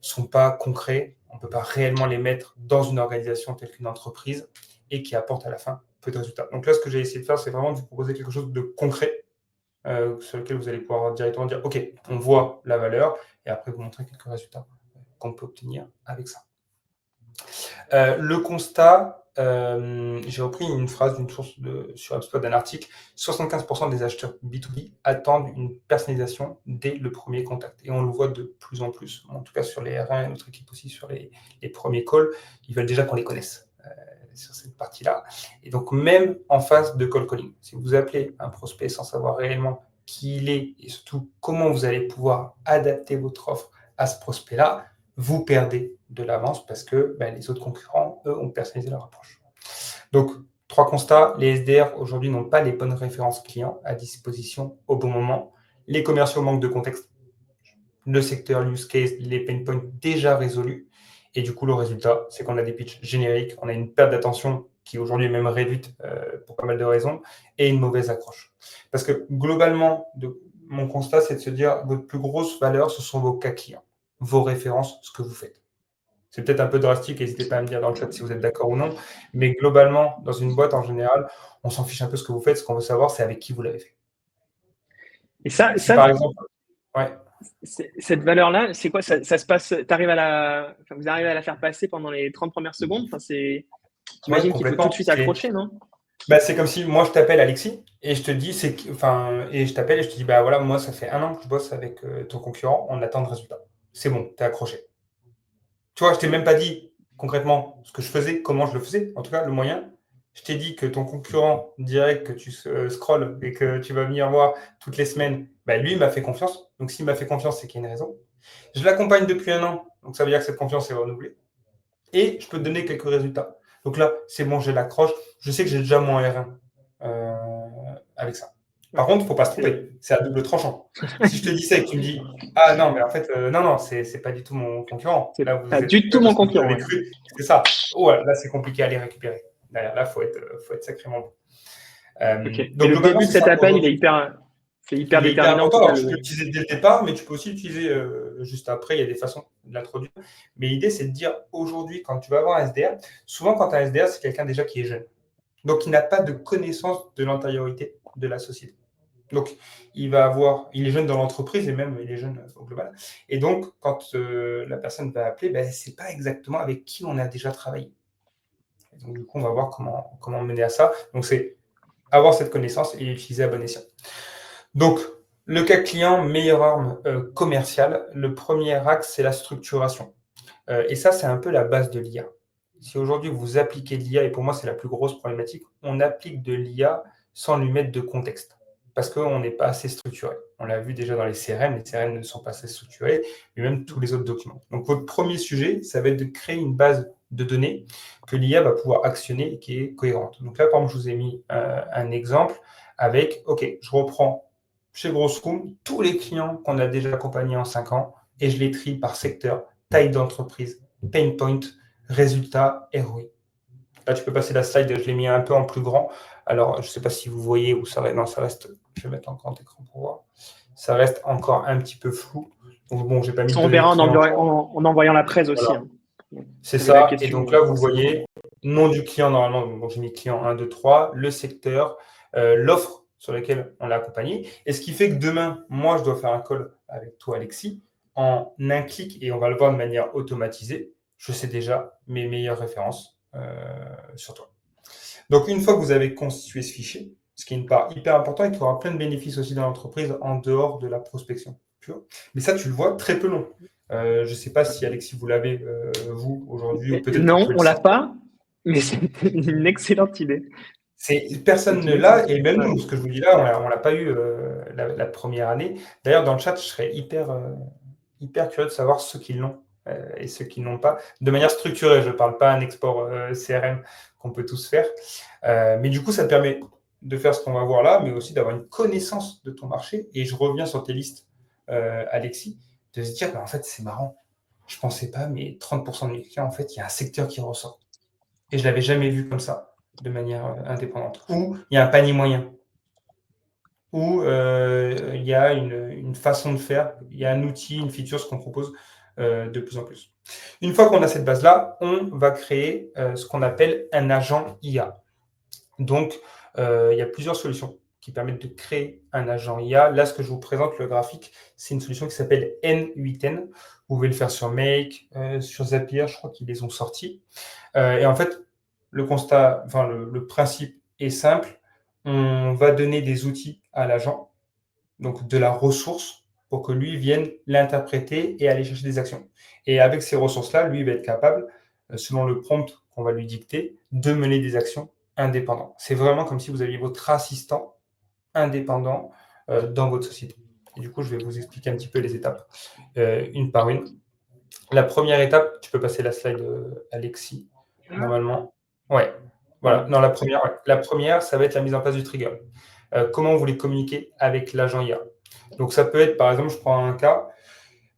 sont pas concrets. On ne peut pas réellement les mettre dans une organisation telle qu'une entreprise et qui apportent à la fin peu de résultats. Donc là, ce que j'ai essayé de faire, c'est vraiment de vous proposer quelque chose de concret sur lequel vous allez pouvoir directement dire, OK, on voit la valeur, et après vous montrer quelques résultats qu'on peut obtenir avec ça. Le constat, j'ai repris une phrase d'une source sur HubSpot d'un article, 75% des acheteurs B2B attendent une personnalisation dès le premier contact. Et on le voit de plus en plus, en tout cas sur les R1 et notre équipe aussi sur les premiers calls, ils veulent déjà qu'on les connaisse sur cette partie-là. Et donc, même en phase de call calling, si vous appelez un prospect sans savoir réellement qui il est et surtout comment vous allez pouvoir adapter votre offre à ce prospect-là, vous perdez de l'avance parce que les autres concurrents, eux, ont personnalisé leur approche. Donc, 3 constats. Les SDR, aujourd'hui, n'ont pas les bonnes références clients à disposition au bon moment. Les commerciaux manquent de contexte. Le secteur, l'use case, les pain points déjà résolus. Et du coup, le résultat, c'est qu'on a des pitchs génériques, on a une perte d'attention qui aujourd'hui est même réduite pour pas mal de raisons, et une mauvaise accroche. Parce que globalement, mon constat, c'est de se dire, votre plus grosse valeur, ce sont vos cas clients, vos références, ce que vous faites. C'est peut-être un peu drastique, n'hésitez pas à me dire dans le chat si vous êtes d'accord ou non, mais globalement, dans une boîte, en général, on s'en fiche un peu ce que vous faites, ce qu'on veut savoir, c'est avec qui vous l'avez fait. Et ça, Si par exemple, ouais. Cette valeur-là, c'est quoi ça se passe, vous arrivez à la faire passer pendant les 30 premières secondes. Ouais, J'imagine qu'il faut tout de complètement. suite accrocher, non? C'est comme si moi je t'appelle Alexis et je te dis, et je t'appelle et je te dis, bah voilà, moi ça fait 1 an que je bosse avec ton concurrent, on attend le résultat. C'est bon, t'es accroché. Tu vois, je t'ai même pas dit concrètement ce que je faisais, comment je le faisais, en tout cas le moyen. Je t'ai dit que ton concurrent direct que tu scrolles et que tu vas venir voir toutes les semaines, lui m'a fait confiance. Donc s'il m'a fait confiance, c'est qu'il y a une raison. Je l'accompagne depuis 1 an, donc ça veut dire que cette confiance est renouvelée. Et je peux te donner quelques résultats. Donc là, c'est bon, j'ai l'accroche. Je sais que j'ai déjà mon R1 avec ça. Par contre, il ne faut pas se tromper. C'est à double tranchant. Si je te dis ça et que tu me dis, ah non, mais en fait, non, c'est pas du tout mon concurrent. C'est Là, pas vous êtes du tout mon parce que vous concurrent. avez Ouais. cru. C'est ça. Oh, là, c'est compliqué à les récupérer. Derrière, là, faut être sacrément bon. Ok. Mais Donc, le globalement, début de c'est cet ça pour appel, aujourd'hui. c'est hyper Il est hyper déterminant en important. tout cas. Alors, tu peux l'utiliser dès le départ, mais tu peux aussi l'utiliser juste après. Il y a des façons de l'introduire. Mais l'idée, c'est de dire aujourd'hui, quand tu vas avoir un SDR, souvent, quand tu as un SDR, c'est quelqu'un déjà qui est jeune. Donc, il n'a pas de connaissance de l'antériorité de la société. Donc, il est jeune dans l'entreprise et même il est jeune au global. Et donc, quand la personne va appeler, ce n'est pas exactement avec qui on a déjà travaillé. Et donc, du coup, on va voir comment mener à ça. Donc, c'est avoir cette connaissance et l'utiliser à bon escient. Donc, le cas client, meilleure arme commerciale. Le premier axe, c'est la structuration. Et ça, c'est un peu la base de l'IA. Si aujourd'hui vous appliquez de l'IA, et pour moi c'est la plus grosse problématique, on applique de l'IA sans lui mettre de contexte, parce qu'on n'est pas assez structuré. On l'a vu déjà dans les CRM ne sont pas assez structurés, mais même tous les autres documents. Donc votre premier sujet, ça va être de créer une base de données que l'IA va pouvoir actionner et qui est cohérente. Donc là, par exemple, je vous ai mis un exemple avec, OK, je reprends chez Grossroom tous les clients qu'on a déjà accompagnés en 5 ans et je les trie par secteur, taille d'entreprise, pain point, résultat, ROI. Là, tu peux passer la slide, je l'ai mis un peu en plus grand. Alors, je ne sais pas si vous voyez où ça reste. Non, ça reste. Je vais mettre en grand écran pour voir. Ça reste encore un petit peu flou. Donc, bon, je n'ai pas mis de On données verra clients. en envoyant la presse aussi. Voilà. Hein. C'est J'avais la ça. Et donc question là, vous forcément. voyez nom du client normalement. Donc, j'ai mis client 1, 2, 3, le secteur, l'offre sur laquelle on l'a accompagné. Et ce qui fait que demain, moi, je dois faire un call avec toi, Alexis, en un clic, et on va le voir de manière automatisée. Je sais déjà mes meilleures références sur toi. Donc, une fois que vous avez constitué ce fichier, ce qui est une part hyper importante et qui aura plein de bénéfices aussi dans l'entreprise en dehors de la prospection pure. Mais ça, tu le vois très peu long. Je ne sais pas si Alexis, vous l'avez, vous, aujourd'hui, ou peut-être que vous Non, pouvez le on l'a sortir. pas, mais c'est une excellente idée. Personne ne l'a, et même Ouais. nous, ce que je vous dis là, on l'a pas eu la première année. D'ailleurs, dans le chat, je serais hyper curieux de savoir ceux qui l'ont et ceux qui n'ont pas, de manière structurée. Je ne parle pas un export CRM qu'on peut tous faire. Mais du coup, ça te permet de faire ce qu'on va voir là, mais aussi d'avoir une connaissance de ton marché. Et je reviens sur tes listes, Alexis, de se dire, en fait, c'est marrant. Je ne pensais pas, mais 30% de mes clients, en fait, il y a un secteur qui ressort. Et je ne l'avais jamais vu comme ça, de manière indépendante. Ou il y a un panier moyen. Ou il y a une façon de faire, il y a un outil, une feature, ce qu'on propose de plus en plus. Une fois qu'on a cette base-là, on va créer ce qu'on appelle un agent IA. Donc, il y a plusieurs solutions qui permettent de créer un agent IA. Là, ce que je vous présente, le graphique, c'est une solution qui s'appelle N8N. Vous pouvez le faire sur Make, sur Zapier, je crois qu'ils les ont sortis. Et en fait, le constat, enfin, le principe est simple. On va donner des outils à l'agent, donc de la ressource, pour que lui vienne l'interpréter et aller chercher des actions. Et avec ces ressources-là, lui va être capable, selon le prompt qu'on va lui dicter, de mener des actions indépendantes. C'est vraiment comme si vous aviez votre assistant indépendant dans votre société. Et du coup, je vais vous expliquer un petit peu les étapes, une par une. La première étape, tu peux passer la slide, Alexis, normalement. Ouais, voilà. Non, la première, ça va être la mise en place du trigger. Comment vous voulez communiquer avec l'agent IA. Donc, ça peut être, par exemple, je prends un cas,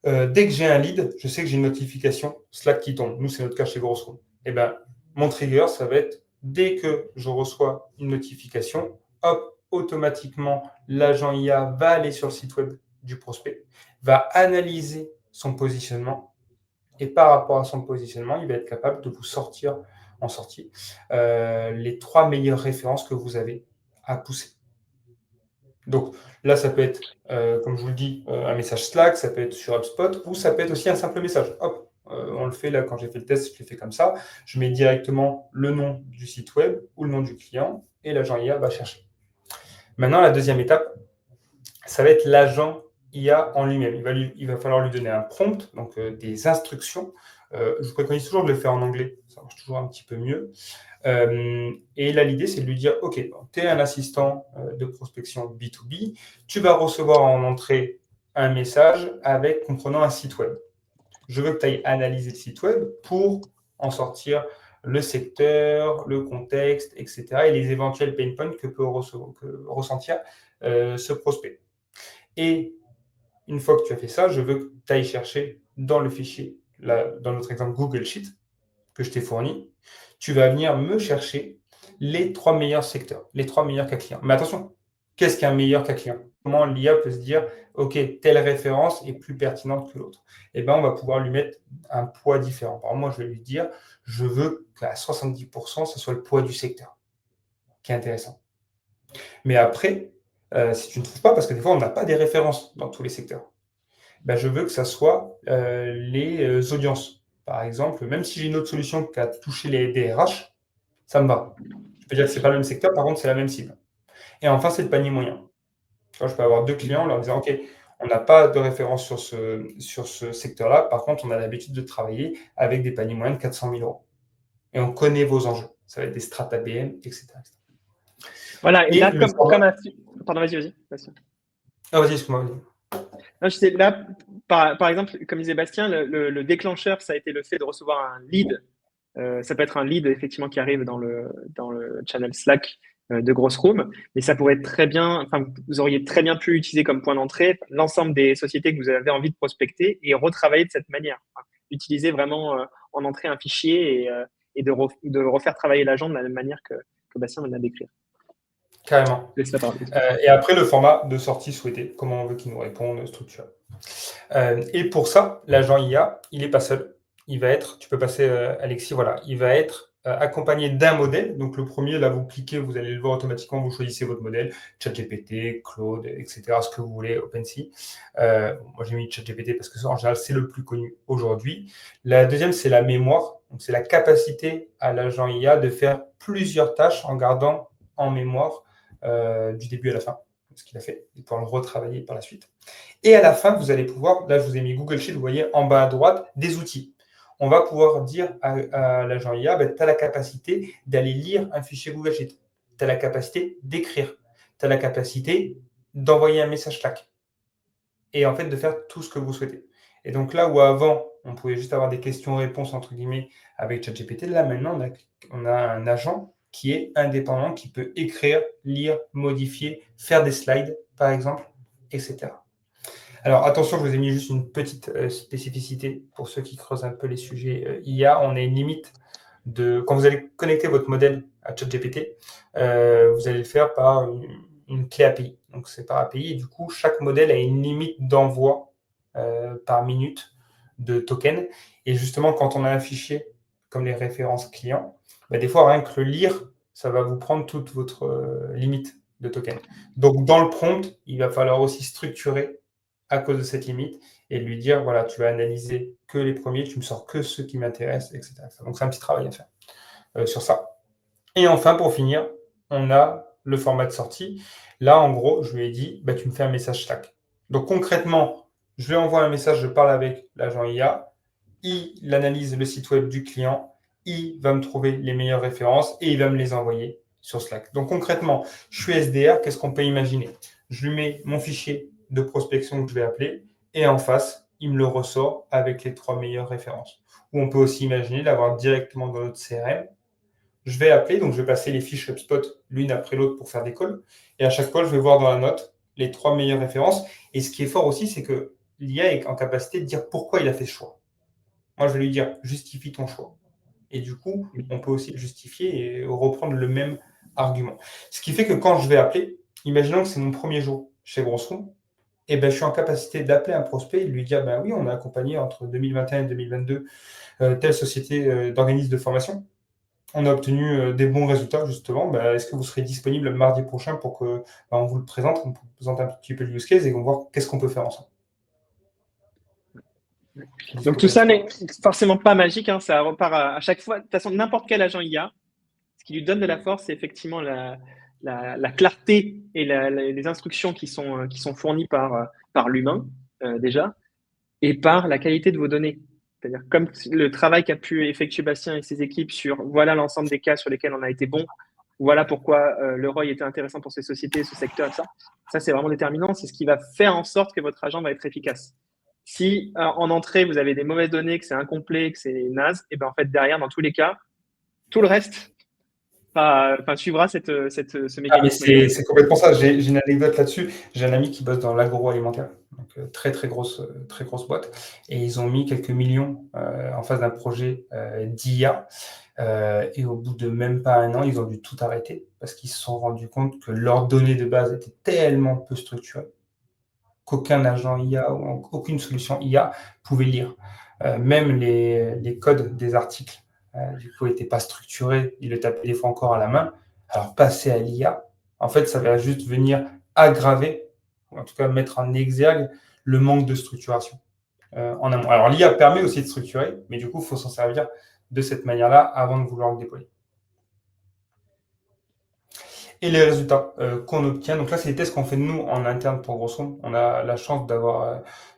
dès que j'ai un lead, je sais que j'ai une notification Slack qui tombe. Nous, c'est notre cas chez Grossroom. Eh ben, mon trigger, ça va être dès que je reçois une notification, hop, automatiquement, l'agent IA va aller sur le site web du prospect, va analyser son positionnement et par rapport à son positionnement, il va être capable de vous sortir en sortie les 3 meilleures références que vous avez à pousser. Donc là, ça peut être, comme je vous le dis, un message Slack, ça peut être sur HubSpot, ou ça peut être aussi un simple message. Hop, on le fait là, quand j'ai fait le test, je l'ai fait comme ça. Je mets directement le nom du site web ou le nom du client, et l'agent IA va chercher. Maintenant, la deuxième étape, ça va être l'agent IA en lui-même. Il va falloir lui donner un prompt, donc des instructions. Je vous préconise toujours de le faire en anglais, ça marche toujours un petit peu mieux. Et là, l'idée, c'est de lui dire, OK, tu es un assistant de prospection B2B, tu vas recevoir en entrée un message avec comprenant un site web. Je veux que tu ailles analyser le site web pour en sortir le secteur, le contexte, etc. et les éventuels pain points que peut ressentir ce prospect. Et une fois que tu as fait ça, je veux que tu ailles chercher dans le fichier, là, dans notre exemple Google Sheet, que je t'ai fourni, tu vas venir me chercher les 3 meilleurs secteurs, les 3 meilleurs cas clients. Mais attention, qu'est-ce qu'un meilleur cas client? Comment l'IA peut se dire, OK, telle référence est plus pertinente que l'autre? Eh bien, on va pouvoir lui mettre un poids différent. Par exemple, moi, je vais lui dire, je veux qu'à 70%, ce soit le poids du secteur, qui est intéressant. Mais après, si tu ne trouves pas, parce que des fois, on n'a pas des références dans tous les secteurs, ben, je veux que ça soit les audiences. Par exemple, même si j'ai une autre solution qui a touché les DRH, ça me va. Je peux dire que ce n'est pas le même secteur, par contre, c'est la même cible. Et enfin, c'est le panier moyen. Tu vois, je peux avoir 2 clients en leur disant, OK, on n'a pas de référence sur ce secteur-là. Par contre, on a l'habitude de travailler avec des paniers moyens de 400 000 euros. Et on connaît vos enjeux. Ça va être des strats ABM, etc. Voilà, et Et là, le format. Pardon, vas-y. Ah, vas-y, excuse-moi. Vas-y. Non, je sais, là, par exemple, comme disait Bastien, le déclencheur, ça a été le fait de recevoir un lead Ça peut être un lead effectivement qui arrive dans le channel Slack de Grossroom, mais ça pourrait être très bien, enfin, vous auriez très bien pu utiliser comme point d'entrée l'ensemble des sociétés que vous avez envie de prospecter et retravailler de cette manière. Enfin, utiliser vraiment en entrée un fichier et de refaire travailler l'agent de la même manière que Bastien vient de la décrire. Carrément. Je laisse la parole. Et après, le format de sortie souhaité, comment on veut qu'il nous réponde, structure. Et pour ça, l'agent IA, il n'est pas seul. Il va être, tu peux passer Alexis, voilà, il va être accompagné d'un modèle. Donc le premier, là, vous cliquez, vous allez le voir automatiquement, vous choisissez votre modèle, ChatGPT, Claude, etc., ce que vous voulez, OpenSea. Moi, j'ai mis ChatGPT parce que en général, c'est le plus connu aujourd'hui. La deuxième, c'est la mémoire. Donc c'est la capacité à l'agent IA de faire plusieurs tâches en gardant en mémoire du début à la fin ce qu'il a fait et pouvoir le retravailler par la suite. Et à la fin, vous allez pouvoir, là je vous ai mis Google Sheet, vous voyez en bas à droite, des outils. On va pouvoir dire à l'agent IA, tu as la capacité d'aller lire un fichier Google Sheet. Tu as la capacité d'écrire. Tu as la capacité d'envoyer un message Slack. Et en fait, de faire tout ce que vous souhaitez. Et donc là où avant, on pouvait juste avoir des questions-réponses, entre guillemets, avec ChatGPT, là maintenant, on a un agent qui est indépendant, qui peut écrire, lire, modifier, faire des slides, par exemple, etc. Alors attention, je vous ai mis juste une petite spécificité pour ceux qui creusent un peu les sujets IA. On a une limite de... Quand vous allez connecter votre modèle à ChatGPT, vous allez le faire par une clé API. Donc c'est par API et du coup, chaque modèle a une limite d'envoi par minute de tokens. Et justement, quand on a un fichier comme les références clients, des fois, rien que le lire, ça va vous prendre toute votre limite de tokens. Donc, dans le prompt, il va falloir aussi structurer à cause de cette limite et lui dire, voilà, tu vas analyser que les premiers, tu me sors que ceux qui m'intéressent, etc. Donc, c'est un petit travail à faire sur ça. Et enfin, pour finir, on a le format de sortie. Là, en gros, je lui ai dit, tu me fais un message Slack. Donc, concrètement, je lui envoie un message, je parle avec l'agent IA, il analyse le site web du client, il va me trouver les meilleures références et il va me les envoyer sur Slack. Donc, concrètement, je suis SDR, qu'est-ce qu'on peut imaginer? Je lui mets mon fichier de prospection que je vais appeler et en face, il me le ressort avec les 3 meilleures références. Ou on peut aussi imaginer l'avoir directement dans notre CRM. Je vais appeler, donc je vais passer les fiches HubSpot l'une après l'autre pour faire des calls. Et à chaque call, je vais voir dans la note les 3 meilleures références. Et ce qui est fort aussi, c'est que l'IA est en capacité de dire pourquoi il a fait ce choix. Moi, je vais lui dire justifie ton choix. Et du coup, on peut aussi le justifier et reprendre le même argument. Ce qui fait que quand je vais appeler, imaginons que c'est mon premier jour chez Grossroom, et je suis en capacité d'appeler un prospect et de lui dire oui, on a accompagné entre 2021 et 2022 telle société d'organisme de formation. On a obtenu des bons résultats, justement. Est-ce que vous serez disponible mardi prochain pour que on vous le présente, on vous présente un petit peu le use case et on va voir qu'est-ce qu'on peut faire ensemble. Donc tout ça n'est forcément pas magique, hein, ça repart à chaque fois. De toute façon, n'importe quel agent IA, ce qui lui donne de la force, c'est effectivement la clarté et les instructions qui sont fournies par l'humain déjà, et par la qualité de vos données. C'est-à-dire comme le travail qu'a pu effectuer Bastien et ses équipes sur voilà l'ensemble des cas sur lesquels on a été bon, voilà pourquoi le ROI était intéressant pour ces sociétés, ce secteur, ça c'est vraiment déterminant. C'est ce qui va faire en sorte que votre agent va être efficace. Si en entrée vous avez des mauvaises données, que c'est incomplet, que c'est naze, et ben en fait derrière dans tous les cas, tout le reste suivra ce mécanisme. C'est complètement ça. J'ai une anecdote là-dessus. J'ai un ami qui bosse dans l'agroalimentaire, donc très grosse boîte, et ils ont mis quelques millions en face d'un projet d'IA. Et au bout de même pas un an, ils ont dû tout arrêter parce qu'ils se sont rendus compte que leurs données de base étaient tellement peu structurées qu'aucun agent IA ou aucune solution IA pouvait lire. Même les codes des articles, du coup, n'étaient pas structurés. Ils le tapaient des fois encore à la main. Alors, passer à l'IA, en fait, ça va juste venir aggraver, ou en tout cas mettre en exergue le manque de structuration en amont. Alors, l'IA permet aussi de structurer, mais du coup, il faut s'en servir de cette manière-là avant de vouloir le déployer. Et les résultats qu'on obtient. Donc là, c'est les tests qu'on fait nous en interne pour Grossroom. On a la chance de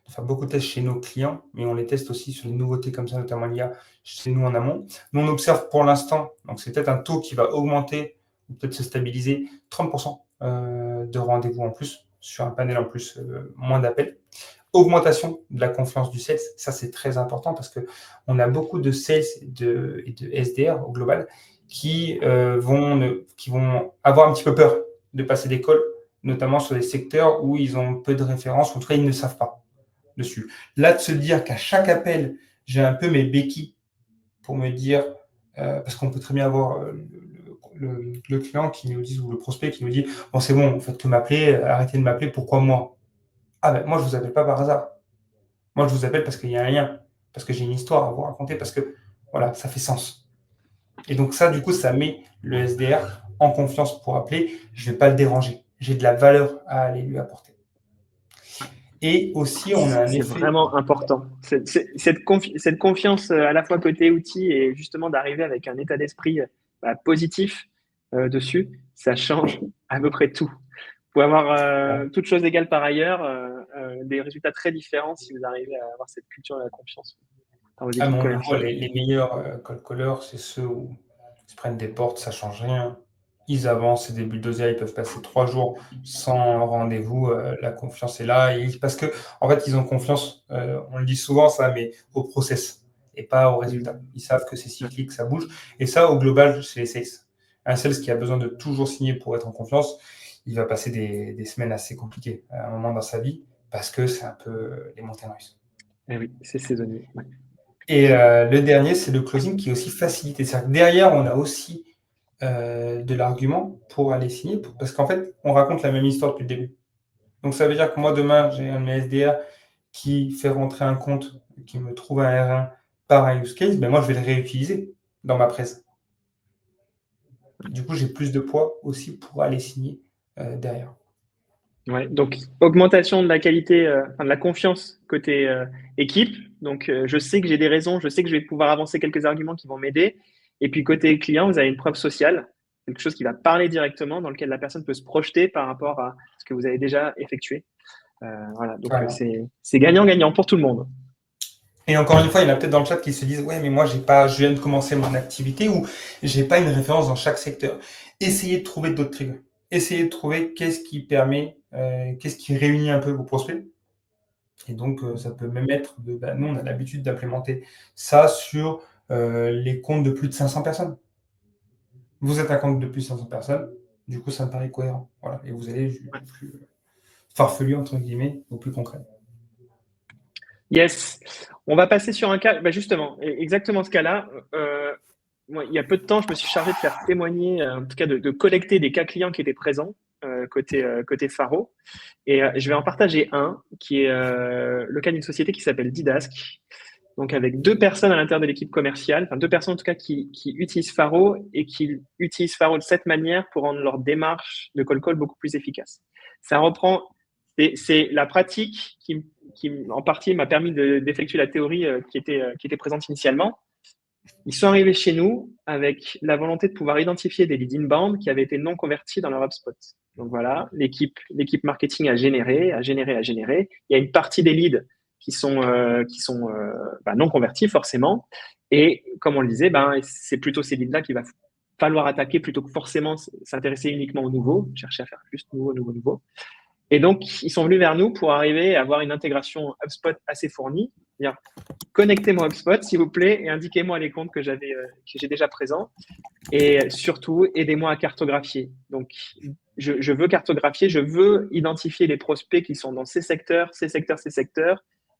faire beaucoup de tests chez nos clients, mais on les teste aussi sur les nouveautés comme ça, notamment l'IA chez nous en amont. Nous, on observe pour l'instant, donc c'est peut-être un taux qui va augmenter, ou peut-être se stabiliser, 30% de rendez-vous en plus, sur un panel en plus, moins d'appels. Augmentation de la confiance du sales, ça c'est très important parce qu'on a beaucoup de sales et de SDR au global qui vont avoir un petit peu peur de passer des calls, notamment sur des secteurs où ils ont peu de références, en tout cas ils ne savent pas dessus. Là, de se dire qu'à chaque appel, j'ai un peu mes béquilles pour me dire, parce qu'on peut très bien avoir le client qui nous dit, ou le prospect qui nous dit, bon c'est bon, vous faites que m'appeler, arrêtez de m'appeler, pourquoi moi? Ah ben moi je vous appelle pas par hasard. Moi je vous appelle parce qu'il y a un lien, parce que j'ai une histoire à vous raconter, parce que voilà, ça fait sens. Et donc ça, du coup, ça met le SDR en confiance pour appeler. Je ne vais pas le déranger. J'ai de la valeur à aller lui apporter. Et aussi, on a un C'est effet. vraiment important. Cette confiance à la fois côté outils et justement d'arriver avec un état d'esprit positif dessus, ça change à peu près tout. Vous pouvez avoir toutes choses égales par ailleurs, des résultats très différents si vous arrivez à avoir cette culture de la confiance dans vos Ah, équipes mais on le voit, commerciales. les meilleurs call callers, c'est ceux où ils se prennent des portes, ça ne change rien. Ils avancent, c'est des bulldozers, ils peuvent passer 3 jours sans rendez-vous. La confiance est là. Parce que, en fait, ils ont confiance, on le dit souvent ça, mais au process et pas au résultat. Ils savent que c'est cyclique, ça bouge. Et ça, au global, chez les sales. Un sales qui a besoin de toujours signer pour être en confiance, il va passer des semaines assez compliquées à un moment dans sa vie parce que c'est un peu les montagnes russes. Eh oui, c'est saisonnier. Ouais. Et le dernier, c'est le closing qui est aussi facilité. C'est-à-dire que derrière, on a aussi de l'argument pour aller signer, parce qu'en fait, on raconte la même histoire depuis le début. Donc ça veut dire que moi, demain, j'ai un de mes SDR qui fait rentrer un compte, qui me trouve un R1 par un use case, ben moi, je vais le réutiliser dans ma presse. Du coup, j'ai plus de poids aussi pour aller signer derrière. Ouais, donc augmentation de la qualité, de la confiance côté équipe. Donc je sais que j'ai des raisons, je sais que je vais pouvoir avancer quelques arguments qui vont m'aider. Et puis côté client, vous avez une preuve sociale, quelque chose qui va parler directement, dans lequel la personne peut se projeter par rapport à ce que vous avez déjà effectué. Voilà, donc Voilà. c'est gagnant-gagnant pour tout le monde. Et encore une fois, il y en a peut-être dans le chat qui se disent ouais, mais moi j'ai pas, je viens de commencer mon activité ou j'ai pas une référence dans chaque secteur. Essayez de trouver d'autres triggers. Essayez de trouver qu'est-ce qui permet, qu'est-ce qui réunit un peu vos prospects. Et donc ça peut même être de, nous on a l'habitude d'implémenter ça sur les comptes de plus de 500 personnes. Vous êtes un compte de plus de 500 personnes, du coup ça me paraît cohérent. Voilà. Et vous allez du plus farfelu entre guillemets au plus concret. Yes, on va passer sur un cas, justement, exactement ce cas-là. Moi, il y a peu de temps, je me suis chargé de faire témoigner, en tout cas de collecter des cas clients qui étaient présents côté Faro. Et je vais en partager un qui est le cas d'une société qui s'appelle Didask. Donc avec 2 personnes à l'intérieur de l'équipe commerciale, enfin 2 personnes en tout cas qui utilisent Faro et qui utilisent Faro de cette manière pour rendre leur démarche de call beaucoup plus efficace. Ça reprend, c'est la pratique qui en partie m'a permis d'effectuer la théorie qui était présente initialement. Ils sont arrivés chez nous avec la volonté de pouvoir identifier des leads inbound qui avaient été non convertis dans leur HubSpot. Donc voilà, l'équipe marketing a généré. Il y a une partie des leads qui sont non convertis forcément. Et comme on le disait, c'est plutôt ces leads-là qu'il va falloir attaquer plutôt que forcément s'intéresser uniquement aux nouveaux, chercher à faire juste nouveau. Et donc, ils sont venus vers nous pour arriver à avoir une intégration HubSpot assez fournie. C'est-à-dire, connectez mon HubSpot, s'il vous plaît, et indiquez-moi les comptes que j'ai déjà présents. Et surtout, aidez-moi à cartographier. Donc, je veux cartographier, je veux identifier les prospects qui sont dans ces secteurs,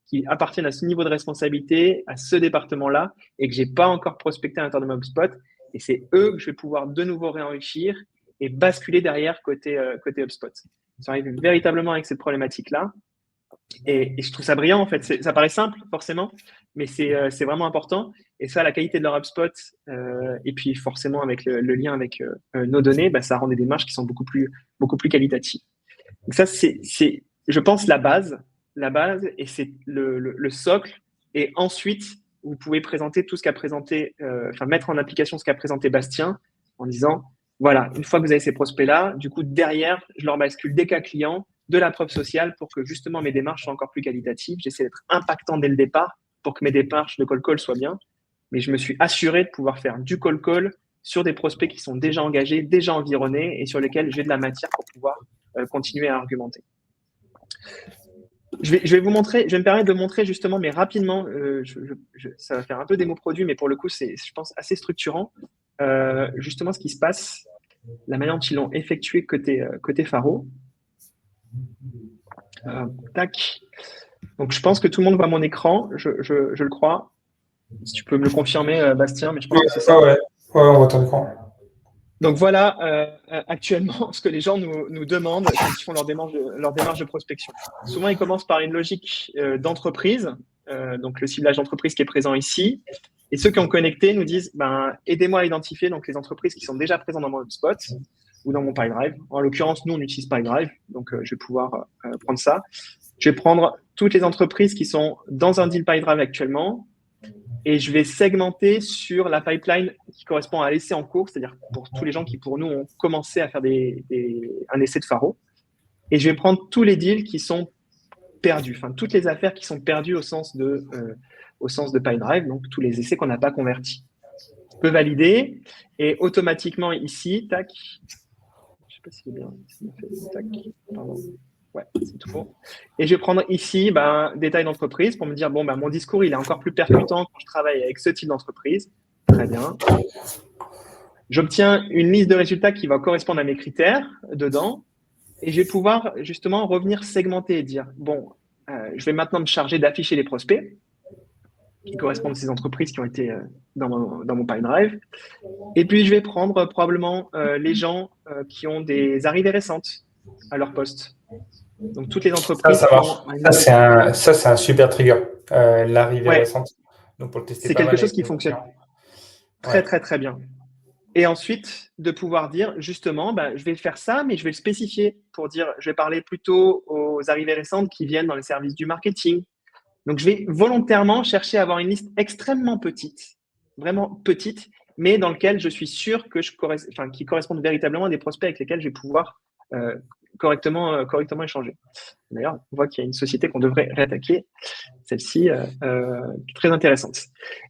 qui appartiennent à ce niveau de responsabilité, à ce département-là, et que j'ai pas encore prospecté à l'intérieur de mon HubSpot. Et c'est eux que je vais pouvoir de nouveau réenrichir et basculer derrière côté HubSpot. Ils arrivent véritablement avec cette problématique-là. Et je trouve ça brillant, en fait. Ça paraît simple, forcément, mais c'est vraiment important. Et ça, la qualité de leur HubSpot, et puis forcément avec le lien avec nos données, ça rend des démarches qui sont beaucoup plus qualitatives. Donc ça, c'est, je pense, la base, et c'est le socle. Et ensuite, vous pouvez présenter tout ce qu'a présenté, mettre en application ce qu'a présenté Bastien en disant, voilà, une fois que vous avez ces prospects-là, du coup, derrière, je leur bascule des cas clients, de la preuve sociale pour que justement mes démarches soient encore plus qualitatives. J'essaie d'être impactant dès le départ pour que mes démarches de call soient bien. Mais je me suis assuré de pouvoir faire du call sur des prospects qui sont déjà engagés, déjà environnés et sur lesquels j'ai de la matière pour pouvoir continuer à argumenter. Je vais vous montrer, je vais me permettre de montrer justement, mais rapidement, ça va faire un peu démo produit, mais pour le coup, c'est, je pense, assez structurant. Justement, ce qui se passe, la manière dont ils l'ont effectué côté Faro. Tac. Donc, je pense que tout le monde voit mon écran, je le crois. Si tu peux me le confirmer, Bastien, mais je pense Oui, que c'est ça. ouais, on voit ton écran. Donc voilà, actuellement, ce que les gens nous demandent quand ils font leur démarche de prospection. Souvent, ils commencent par une logique d'entreprise, donc le ciblage d'entreprise qui est présent ici. Et ceux qui ont connecté nous disent, ben, aidez-moi à identifier donc les entreprises qui sont déjà présentes dans mon HubSpot ou dans mon PipeDrive. En l'occurrence, nous, on utilise PipeDrive, donc je vais pouvoir prendre ça. Je vais prendre toutes les entreprises qui sont dans un deal PipeDrive actuellement, et je vais segmenter sur la pipeline qui correspond à l'essai en cours, c'est-à-dire pour tous les gens qui, pour nous, ont commencé à faire un essai de Faro. Et je vais prendre tous les deals qui sont perdus, enfin, toutes les affaires qui sont perdues au sens de PipeDrive, donc tous les essais qu'on n'a pas convertis. Je peux valider et automatiquement ici, tac, je sais pas si c'est bien, tac, pardon. Ouais, c'est tout bon. Et je vais prendre ici détail d'entreprise pour me dire, bon, mon discours, il est encore plus percutant quand je travaille avec ce type d'entreprise. Très bien. J'obtiens une liste de résultats qui va correspondre à mes critères dedans. Et je vais pouvoir justement revenir segmenter et dire, bon, je vais maintenant me charger d'afficher les prospects qui correspondent à ces entreprises qui ont été dans mon PipeDrive. Et puis, je vais prendre probablement les gens qui ont des arrivées récentes à leur poste. Donc, toutes les entreprises ça marche. Ça, c'est un super trigger, l'arrivée récente. Donc, pour le tester c'est pas quelque mal chose avec qui fonctionne très, très, très bien. Et ensuite, de pouvoir dire, justement, je vais faire ça, mais je vais le spécifier pour dire, je vais parler plutôt aux arrivées récentes qui viennent dans les services du marketing. Donc, je vais volontairement chercher à avoir une liste extrêmement petite, vraiment petite, mais dans lequel je suis sûr que qui correspondent véritablement à des prospects avec lesquels je vais pouvoir correctement échanger. D'ailleurs, on voit qu'il y a une société qu'on devrait réattaquer, celle-ci, très intéressante.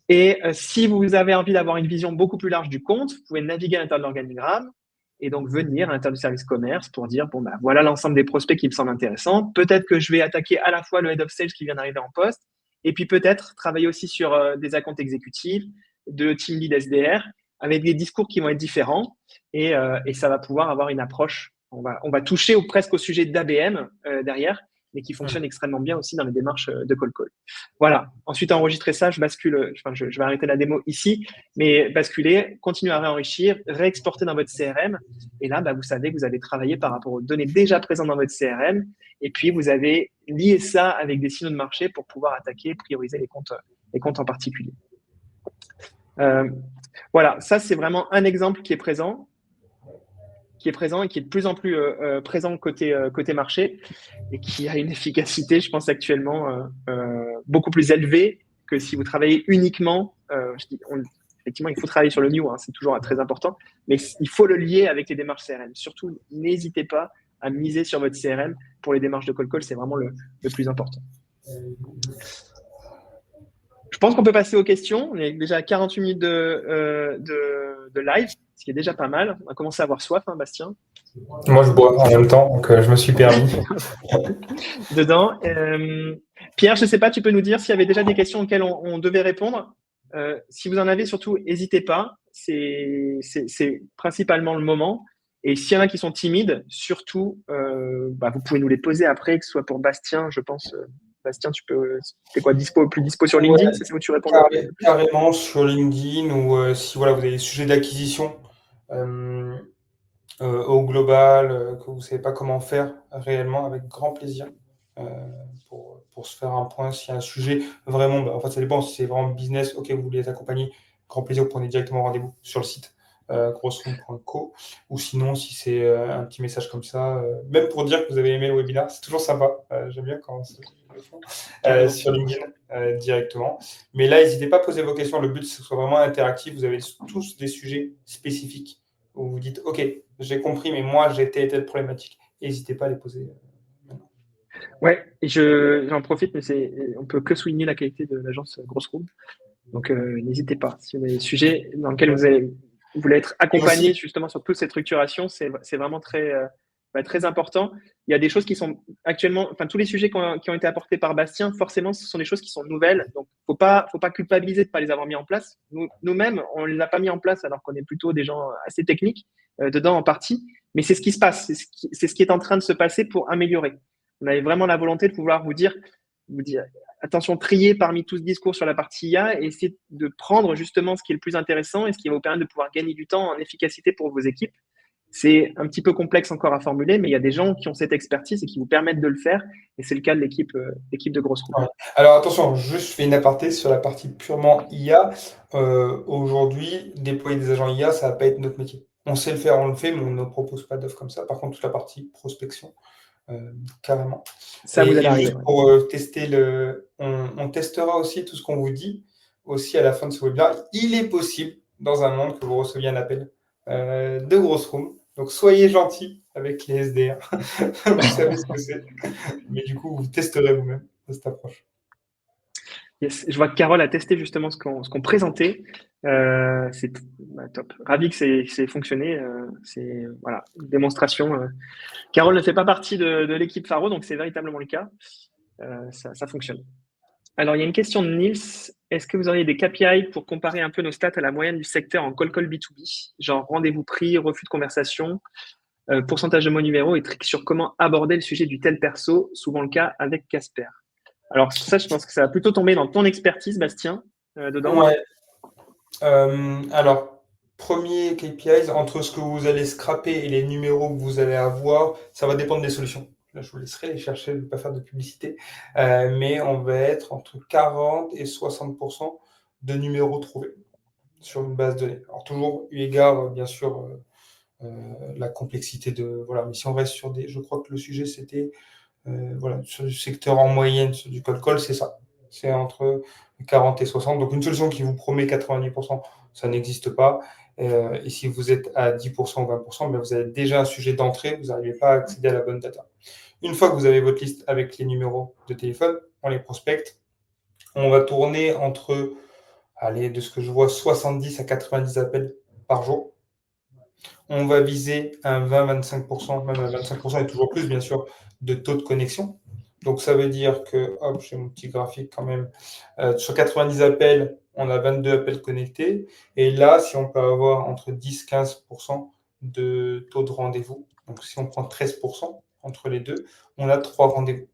Et si vous avez envie d'avoir une vision beaucoup plus large du compte, vous pouvez naviguer à l'intérieur de l'organigramme et donc venir à l'intérieur du service commerce pour dire, bon, voilà l'ensemble des prospects qui me semblent intéressants. Peut-être que je vais attaquer à la fois le head of sales qui vient d'arriver en poste, et puis peut-être travailler aussi sur des accounts exécutifs, de team lead SDR, avec des discours qui vont être différents, et ça va pouvoir avoir une approche. On va toucher presque au sujet d'ABM derrière, mais qui fonctionne extrêmement bien aussi dans les démarches de call call. Voilà. Ensuite, enregistrer ça, je vais arrêter la démo ici, mais basculer, continuer à réenrichir, réexporter dans votre CRM. Et là, vous savez que vous avez travaillé par rapport aux données déjà présentes dans votre CRM. Et puis, vous avez lié ça avec des signaux de marché pour pouvoir attaquer, prioriser les comptes en particulier. Voilà, ça, c'est vraiment un exemple qui est présent et qui est de plus en plus présent côté marché et qui a une efficacité, je pense, actuellement beaucoup plus élevée que si vous travaillez uniquement. Effectivement, il faut travailler sur le new, c'est toujours très important, mais il faut le lier avec les démarches CRM. Surtout, n'hésitez pas à miser sur votre CRM pour les démarches de call call, c'est vraiment le plus important. Je pense qu'on peut passer aux questions. On est déjà à 48 minutes de live, ce qui est déjà pas mal. On a commencé à avoir soif, Bastien. Moi, je bois en même temps, donc je me suis permis. Dedans. Pierre, je ne sais pas, tu peux nous dire s'il y avait déjà des questions auxquelles on devait répondre. Si vous en avez, surtout, n'hésitez pas. C'est principalement le moment. Et s'il y en a qui sont timides, surtout, vous pouvez nous les poser après, que ce soit pour Bastien, je pense. Bastien, t'es quoi, plus dispo sur LinkedIn, c'est où tu réponds? Carrément sur LinkedIn, ou si vous avez des sujets d'acquisition au global, que vous ne savez pas comment faire réellement, avec grand plaisir pour se faire un point. S'il y a un sujet vraiment, en fait ça dépend, si c'est vraiment business, ok, vous voulez les accompagner, grand plaisir, vous prenez directement rendez-vous sur le site grossroom.co, ou sinon si c'est un petit message comme ça, même pour dire que vous avez aimé le webinaire, c'est toujours sympa, j'aime bien quand sur LinkedIn directement. Mais là, n'hésitez pas à poser vos questions, le but c'est que ce soit vraiment interactif, vous avez tous des sujets spécifiques où vous dites, ok, j'ai compris, mais moi j'ai telle problématique, n'hésitez pas à les poser maintenant. Ouais, et j'en profite, mais on peut que souligner la qualité de l'agence Grosse Room. Donc, n'hésitez pas. Si vous avez des sujets dans lesquels vous voulez être accompagné justement sur toute cette structuration, c'est vraiment très, va être très important. Il y a des choses qui sont actuellement, enfin tous les sujets qui ont été apportés par Bastien, forcément, ce sont des choses qui sont nouvelles. Donc, faut pas culpabiliser de pas les avoir mis en place. Nous-mêmes, on les a pas mis en place alors qu'on est plutôt des gens assez techniques dedans en partie. Mais c'est ce qui se passe, c'est ce qui est en train de se passer pour améliorer. On avait vraiment la volonté de pouvoir vous dire, attention, trier parmi tout ce discours sur la partie IA et essayer de prendre justement ce qui est le plus intéressant et ce qui va vous permettre de pouvoir gagner du temps en efficacité pour vos équipes. C'est un petit peu complexe encore à formuler, mais il y a des gens qui ont cette expertise et qui vous permettent de le faire. Et c'est le cas de l'équipe de Grosse Roue. Ouais. Alors attention, juste je fais une aparté sur la partie purement IA. Aujourd'hui, déployer des agents IA, ça va pas être notre métier. On sait le faire, on le fait, mais on ne propose pas d'offre comme ça. Par contre, toute la partie prospection, carrément. Ça vous aide à Et arriver. juste pour tester on testera aussi tout ce qu'on vous dit aussi à la fin de ce webinaire. Il est possible, dans un monde, que vous receviez un appel de Grosse Room. Donc soyez gentils avec les SDR. Vous savez ce que c'est. Mais du coup, vous testerez vous-même cette approche. Yes. Je vois que Carole a testé justement ce qu'on présentait. C'est top. Ravi que c'est fonctionné. C'est voilà, une démonstration. Carole ne fait pas partie de l'équipe Faro, donc c'est véritablement le cas. Ça fonctionne. Alors, il y a une question de Nils. Est-ce que vous auriez des KPI pour comparer un peu nos stats à la moyenne du secteur en call B2B, genre rendez-vous pris, refus de conversation, pourcentage de mots numéro et tricks sur comment aborder le sujet du tel perso, souvent le cas avec Casper. Alors ça, je pense que ça va plutôt tomber dans ton expertise, Bastien, dedans. Ouais. Alors, premier KPIs, entre ce que vous allez scraper et les numéros que vous allez avoir, ça va dépendre des solutions. Là, je vous laisserai les chercher, je ne vais pas faire de publicité. Mais on va être entre 40 et 60% de numéros trouvés sur une base de données. Alors, toujours eu égard, bien sûr, la complexité de. Voilà, mais si on reste sur des. Je crois que le sujet, c'était. Voilà, sur du secteur en moyenne, sur du call, c'est ça. C'est entre 40 et 60. Donc, une solution qui vous promet 90%, ça n'existe pas. Et si vous êtes à 10% ou 20%, ben vous avez déjà un sujet d'entrée, vous n'arrivez pas à accéder à la bonne data. Une fois que vous avez votre liste avec les numéros de téléphone, on les prospecte. On va tourner entre, allez, de ce que je vois, 70 à 90 appels par jour. On va viser un 20-25%, même un 25% et toujours plus, bien sûr, de taux de connexion. Donc, ça veut dire que, hop, j'ai mon petit graphique quand même. Sur 90 appels, on a 22 appels connectés. Et là, si on peut avoir entre 10-15% de taux de rendez-vous, donc si on prend 13% entre les deux, on a 3 rendez-vous.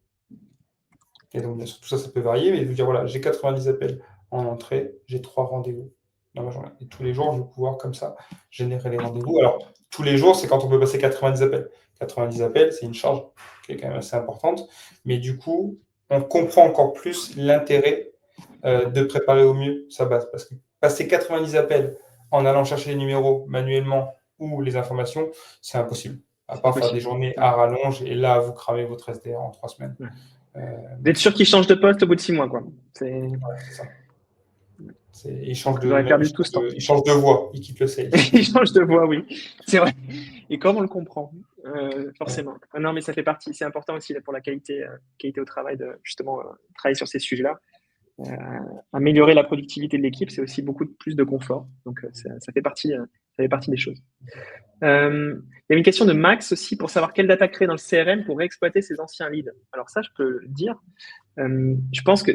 Et donc, bien sûr, tout ça, ça peut varier, mais je veux dire, voilà, j'ai 90 appels en entrée, j'ai 3 rendez-vous dans ma journée. Et tous les jours, je vais pouvoir, comme ça, générer les rendez-vous. Alors, tous les jours, c'est quand on peut passer 90 appels. 90 appels, c'est une charge qui est quand même assez importante. Mais du coup, on comprend encore plus l'intérêt de préparer au mieux sa base. Parce que passer 90 appels en allant chercher les numéros manuellement ou les informations, c'est impossible. À part faire des journées à rallonge, et là, vous cramez votre SDR en 3 semaines. D'être sûr qu'il change de poste au bout de 6 mois, quoi. Ouais, c'est ça. Il change Vous aurez perdu tout ce temps. il change de voix, il quitte le sales. Il change de voix, oui. C'est vrai. Et comme on le comprend, forcément. Non, mais ça fait partie. C'est important aussi là, pour la qualité au travail de justement travailler sur ces sujets-là. Améliorer la productivité de l'équipe, c'est aussi beaucoup plus de confort. Donc, ça fait partie des choses. Il y a une question de Max aussi pour savoir quelle data créer dans le CRM pour réexploiter ses anciens leads. Alors ça, je peux le dire. Je pense que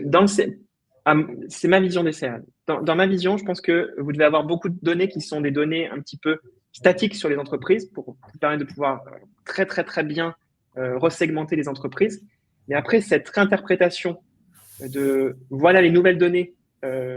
c'est ma vision des CRM. Dans ma vision, je pense que vous devez avoir beaucoup de données qui sont des données un petit peu statiques sur les entreprises pour vous permettre de pouvoir très, très, très bien resegmenter les entreprises. Mais après, cette réinterprétation de voilà les nouvelles données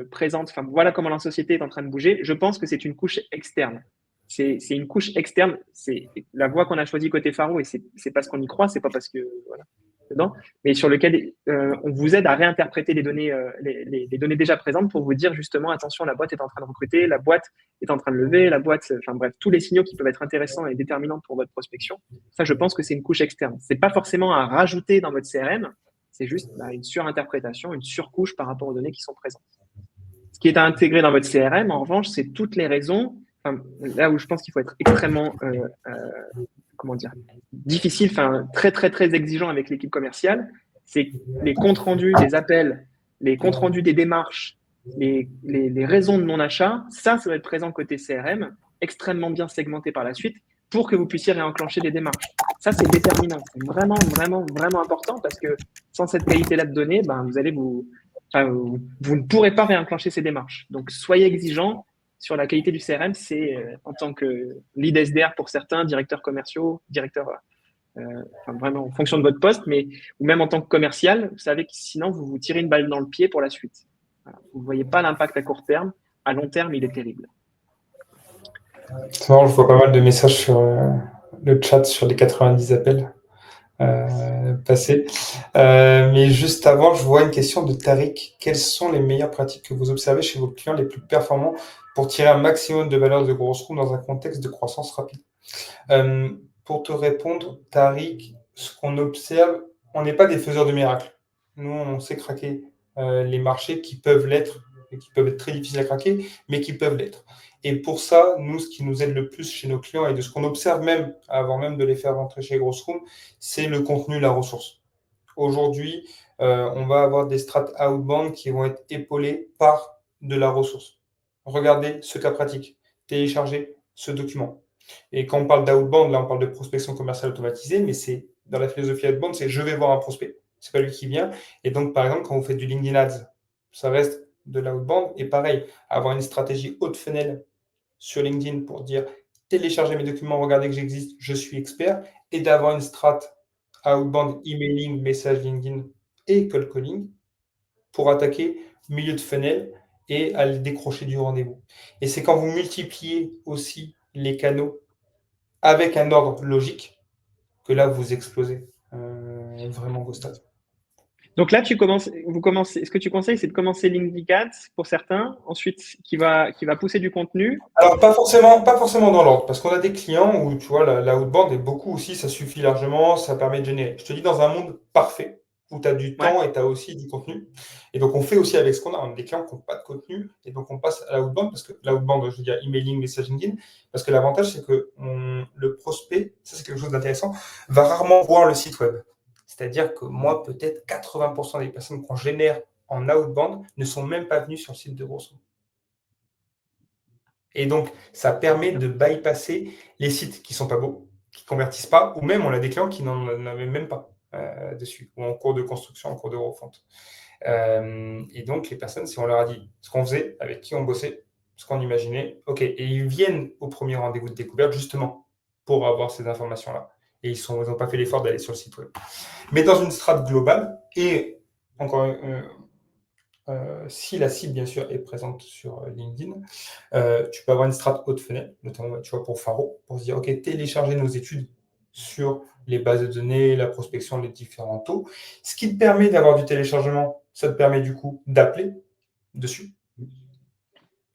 présentes, enfin voilà comment la société est en train de bouger, je pense que c'est une couche externe. C'est une couche externe, c'est la voie qu'on a choisie côté Faro et c'est parce qu'on y croit, c'est pas parce que voilà, dedans, mais sur lequel on vous aide à réinterpréter les données, les données déjà présentes pour vous dire justement attention, la boîte est en train de recruter, la boîte est en train de lever, la boîte, enfin bref, tous les signaux qui peuvent être intéressants et déterminants pour votre prospection. Ça, je pense que c'est une couche externe. C'est pas forcément à rajouter dans votre CRM, c'est juste une surinterprétation, une surcouche par rapport aux données qui sont présentes. Ce qui est à intégrer dans votre CRM, en revanche, c'est toutes les raisons. Enfin, là où je pense qu'il faut être extrêmement comment dire, difficile, enfin très très très exigeant avec l'équipe commerciale, c'est les comptes rendus des appels, les comptes rendus des démarches, les raisons de non-achat, ça doit être présent côté CRM, extrêmement bien segmenté par la suite, pour que vous puissiez réenclencher des démarches. Ça, c'est déterminant. C'est vraiment, vraiment, vraiment important parce que sans cette qualité-là de données, ben, vous ne pourrez pas réenclencher ces démarches. Donc, soyez exigeants sur la qualité du CRM. C'est en tant que lead SDR pour certains, directeurs commerciaux, directeurs, vraiment en fonction de votre poste, mais ou même en tant que commercial, vous savez que sinon, vous vous tirez une balle dans le pied pour la suite. Voilà. Vous ne voyez pas l'impact à court terme. À long terme, il est terrible. C'est marrant, je vois pas mal de messages sur le chat sur les 90 appels passés. Mais juste avant, je vois une question de Tariq. Quelles sont les meilleures pratiques que vous observez chez vos clients les plus performants pour tirer un maximum de valeur de grosse roue dans un contexte de croissance rapide? Pour te répondre, Tariq, ce qu'on observe, on n'est pas des faiseurs de miracles. Nous, on sait craquer les marchés qui peuvent l'être, et qui peuvent être très difficiles à craquer, mais qui peuvent l'être. Et pour ça, nous, ce qui nous aide le plus chez nos clients et de ce qu'on observe même, avant même de les faire rentrer chez Grossroom, c'est le contenu, la ressource. Aujourd'hui, on va avoir des strates outbound qui vont être épaulées par de la ressource. Regardez ce cas pratique. Téléchargez ce document. Et quand on parle d'outbound, là, on parle de prospection commerciale automatisée, mais c'est dans la philosophie outbound, c'est je vais voir un prospect. C'est pas lui qui vient. Et donc, par exemple, quand vous faites du LinkedIn Ads, ça reste de l'outbound. Et pareil, avoir une stratégie haute funnel sur LinkedIn pour dire téléchargez mes documents, regardez que j'existe, je suis expert, et d'avoir une strat outbound emailing, message LinkedIn et cold calling pour attaquer milieu de funnel et aller décrocher du rendez-vous. Et c'est quand vous multipliez aussi les canaux avec un ordre logique que là, vous explosez vraiment vos stats. Donc là, vous commencez, ce que tu conseilles, c'est de commencer LinkedIn Ads pour certains, ensuite qui va pousser du contenu. Alors, pas forcément dans l'ordre, parce qu'on a des clients où, tu vois, la outbound est beaucoup aussi, ça suffit largement, ça permet de générer. Je te dis, dans un monde parfait, où tu as du Ouais. temps et tu as aussi du contenu. Et donc, on fait aussi avec ce qu'on a. On a des clients qui n'ont pas de contenu, et donc on passe à la outbound, parce que la outbound, je veux dire emailing, message LinkedIn, parce que l'avantage, c'est que le prospect, ça c'est quelque chose d'intéressant, va rarement voir le site web. C'est-à-dire que moi, peut-être 80% des personnes qu'on génère en outbound ne sont même pas venues sur le site de Grosso. Et donc, ça permet de bypasser les sites qui ne sont pas beaux, qui ne convertissent pas, ou même on a des clients qui n'en avaient même pas dessus, ou en cours de construction, en cours de refonte. Et donc, les personnes, si on leur a dit ce qu'on faisait, avec qui on bossait, ce qu'on imaginait, ok, et ils viennent au premier rendez-vous de découverte justement pour avoir ces informations-là. Et ils n'ont pas fait l'effort d'aller sur le site web. Mais dans une strate globale, et encore si la cible, bien sûr, est présente sur LinkedIn, tu peux avoir une strat haute fenêtre, notamment tu vois, pour Faro, pour se dire, OK, télécharger nos études sur les bases de données, la prospection, les différents taux. Ce qui te permet d'avoir du téléchargement, ça te permet du coup d'appeler dessus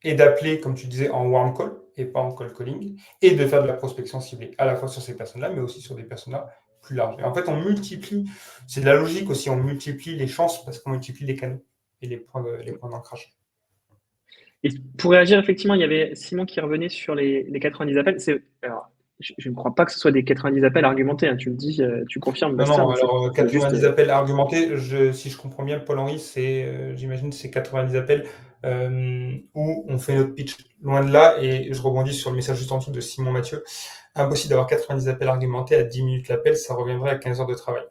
et d'appeler, comme tu disais, en warm call et pas en cold calling et de faire de la prospection ciblée, à la fois sur ces personnes-là, mais aussi sur des personnes-là plus larges. Et en fait, on multiplie, c'est de la logique aussi, on multiplie les chances parce qu'on multiplie les canaux et les points d'ancrage. Et pour réagir, effectivement, il y avait Simon qui revenait sur les 90 appels. Alors, je ne crois pas que ce soit des 90 appels argumentés. Hein. Tu me dis, tu confirmes, Non, Bastien, non, mais c'est alors juste. 90 appels argumentés, si je comprends bien, Paul-Henri, j'imagine, c'est 90 appels où on fait notre pitch. Loin de là, et je rebondis sur le message juste en dessous de Simon Mathieu, impossible d'avoir 90 appels argumentés à 10 minutes l'appel, ça reviendrait à 15 heures de travail.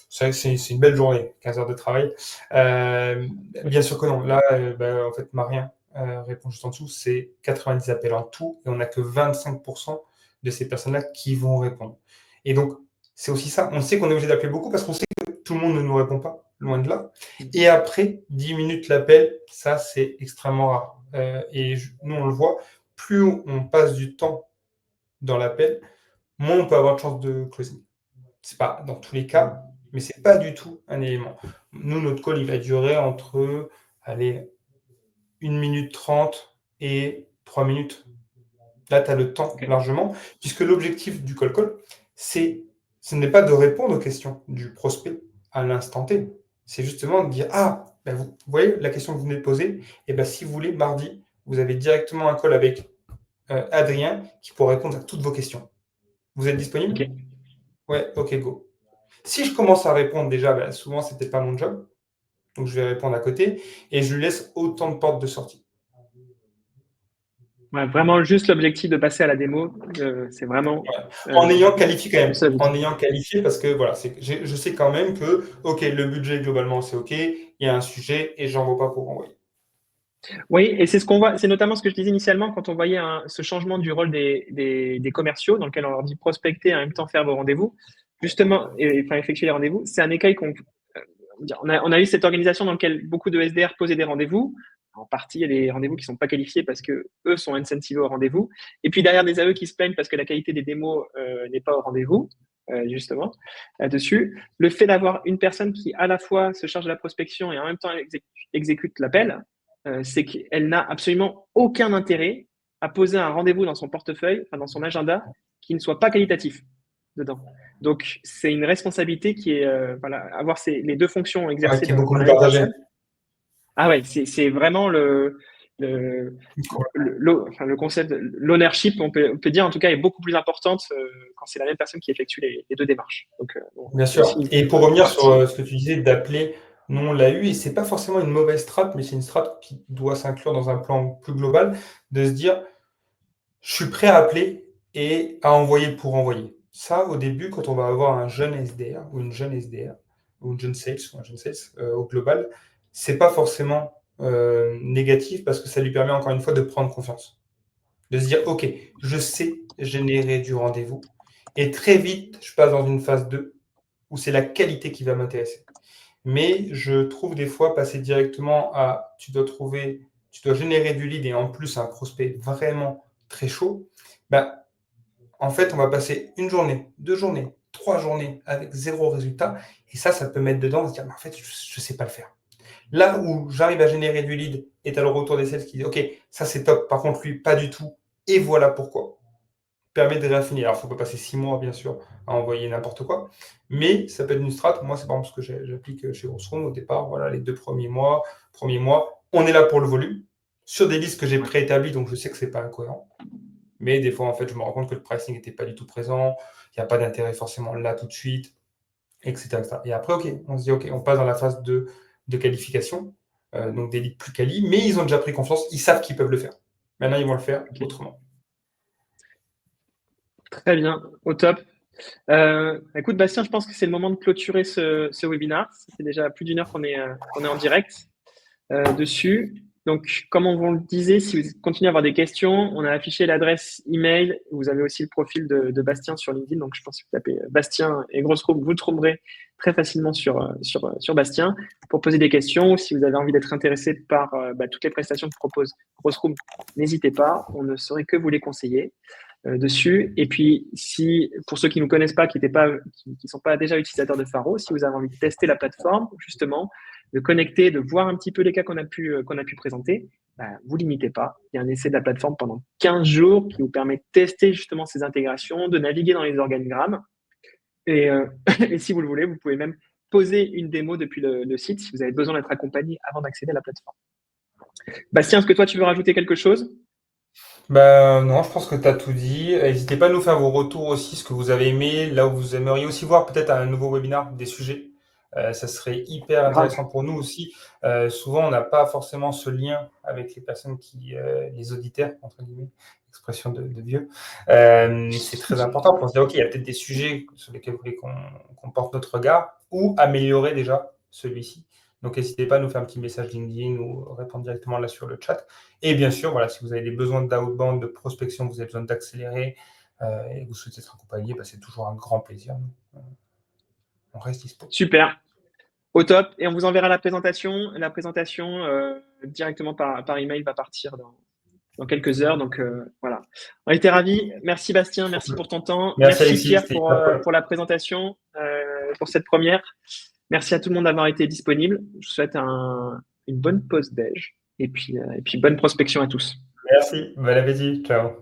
C'est une belle journée, 15 heures de travail. Bien sûr que non. Là, en fait, Marien répond juste en dessous, c'est 90 appels en tout, et on n'a que 25% de ces personnes-là qui vont répondre. Et donc, c'est aussi ça. On sait qu'on est obligé d'appeler beaucoup parce qu'on sait que tout le monde ne nous répond pas, loin de là. Et après, 10 minutes l'appel, ça, c'est extrêmement rare. Et nous, on le voit, plus on passe du temps dans l'appel, moins on peut avoir de chance de closing. C'est pas dans tous les cas, mais c'est pas du tout un élément. Nous, notre call, il va durer entre, allez, 1 minute 30 et 3 minutes. Là, tu as le temps largement, puisque l'objectif du call, ce n'est pas de répondre aux questions du prospect à l'instant T. C'est justement de dire, vous voyez la question que vous venez de poser, et ben, si vous voulez, mardi, vous avez directement un call avec Adrien qui pourra répondre à toutes vos questions. Vous êtes disponible? Ok. Ouais, ok, go. Si je commence à répondre déjà, souvent, ce n'était pas mon job, donc je vais répondre à côté, et je lui laisse autant de portes de sortie. Ouais, vraiment juste l'objectif de passer à la démo, c'est vraiment Ouais. En ayant qualifié quand le même, seul en objectif. ayant qualifié parce que voilà, je sais quand même que, ok, le budget globalement c'est ok, il y a un sujet et j'en vaux pas pour envoyer. Oui, et c'est ce qu'on voit, c'est notamment ce que je disais initialement quand on voyait ce changement du rôle des commerciaux, dans lequel on leur dit prospecter et en même temps faire vos rendez-vous, justement, et, enfin effectuer les rendez-vous. C'est un écueil on a eu cette organisation dans laquelle beaucoup de SDR posaient des rendez-vous. En partie, il y a des rendez-vous qui sont pas qualifiés parce que eux sont incentivés au rendez-vous. Et puis derrière des AE qui se plaignent parce que la qualité des démos n'est pas au rendez-vous, justement, là-dessus. Le fait d'avoir une personne qui à la fois se charge de la prospection et en même temps exécute l'appel, c'est qu'elle n'a absolument aucun intérêt à poser un rendez-vous dans son portefeuille, enfin dans son agenda, qui ne soit pas qualitatif dedans. Donc, c'est une responsabilité qui est, voilà, avoir les deux fonctions Ouais, exercées qui est beaucoup par plus la même partagé. personne. Ah ouais, c'est vraiment le, enfin, le concept, l'ownership, on peut dire en tout cas, est beaucoup plus importante quand c'est la même personne qui effectue les deux démarches. Donc, bon, Bien c'est aussi sûr. une Et pour revenir sur partie. ce que tu disais d'appeler, nous on l'a eu et c'est pas forcément une mauvaise strat, mais c'est une strat qui doit s'inclure dans un plan plus global, de se dire je suis prêt à appeler et à envoyer pour envoyer. Ça, au début, quand on va avoir un jeune SDR ou une jeune SDR ou une jeune sales ou un jeune sales au global, c'est pas forcément négatif parce que ça lui permet encore une fois de prendre confiance, de se dire ok, je sais générer du rendez-vous et très vite je passe dans une phase 2 où c'est la qualité qui va m'intéresser. Mais je trouve des fois passer directement à tu dois générer du lead et en plus un prospect vraiment très chaud, ben, en fait, on va passer une journée, 2 journées, 3 journées avec zéro résultat. Et ça peut mettre dedans, se dire, mais en fait, je ne sais pas le faire. Là où j'arrive à générer du lead et tu as le retour des sales qui dit, OK, ça c'est top, par contre, lui, pas du tout. Et voilà pourquoi permet de réaffiner. Alors, il ne faut pas passer 6 mois, bien sûr, à envoyer n'importe quoi, mais ça peut être une strat. Moi, c'est par exemple ce que j'applique chez Grossroom au départ. Voilà, les 2 premiers mois, on est là pour le volume, sur des listes que j'ai préétablies, donc je sais que ce n'est pas incohérent. Mais des fois, en fait, je me rends compte que le pricing n'était pas du tout présent, il n'y a pas d'intérêt forcément là tout de suite, etc., etc. Et après, OK, on se dit, OK, on passe dans la phase de qualification, donc des leads plus quali, mais ils ont déjà pris confiance, ils savent qu'ils peuvent le faire. Maintenant, ils vont le faire Okay. autrement. Très bien, au top. Écoute, Bastien, je pense que c'est le moment de clôturer ce webinaire. Ça fait déjà plus d'une heure qu'on est en direct dessus. Donc, comme on vous le disait, si vous continuez à avoir des questions, on a affiché l'adresse email. Vous avez aussi le profil de Bastien sur LinkedIn. Donc, je pense que vous tapez Bastien et Grossroom, vous le trouverez très facilement sur Bastien pour poser des questions. Si vous avez envie d'être intéressé par toutes les prestations que propose Grossroom, n'hésitez pas. On ne saurait que vous les conseiller dessus. Et puis, si pour ceux qui ne nous connaissent pas, qui sont pas déjà utilisateurs de Faro, si vous avez envie de tester la plateforme, justement, de connecter, de voir un petit peu les cas qu'on a pu présenter, bah, vous limitez pas. Il y a un essai de la plateforme pendant 15 jours qui vous permet de tester justement ces intégrations, de naviguer dans les organigrammes. Et, et si vous le voulez, vous pouvez même poser une démo depuis le site si vous avez besoin d'être accompagné avant d'accéder à la plateforme. Bastien, est-ce que toi, tu veux rajouter quelque chose? Ben non, je pense que tu as tout dit. N'hésitez pas à nous faire vos retours aussi, ce que vous avez aimé, là où vous aimeriez aussi voir peut-être un nouveau webinaire des sujets. Ça serait hyper Grave. intéressant pour nous aussi. Souvent, on n'a pas forcément ce lien avec les personnes les auditeurs, entre guillemets, expression de vieux. C'est très important pour se dire, OK, il y a peut-être des sujets sur lesquels vous voulez qu'on porte notre regard ou améliorer déjà celui-ci. Donc, n'hésitez pas à nous faire un petit message LinkedIn ou répondre directement là sur le chat. Et bien sûr, voilà, si vous avez des besoins d'outbound, de prospection, vous avez besoin d'accélérer et que vous souhaitez être accompagné, bah, c'est toujours un grand plaisir. On reste dispo. Super. Au top. Et on vous enverra la présentation. La présentation directement par email va partir dans quelques heures. Donc voilà. On était ravis. Merci Bastien. Merci pour ton temps. Merci Merci Alexis, Pierre c'était hyper cool. pour la présentation, pour cette première. Merci à tout le monde d'avoir été disponible. Je vous souhaite une bonne pause déj et puis bonne prospection à tous. Merci, bon appétit, ciao.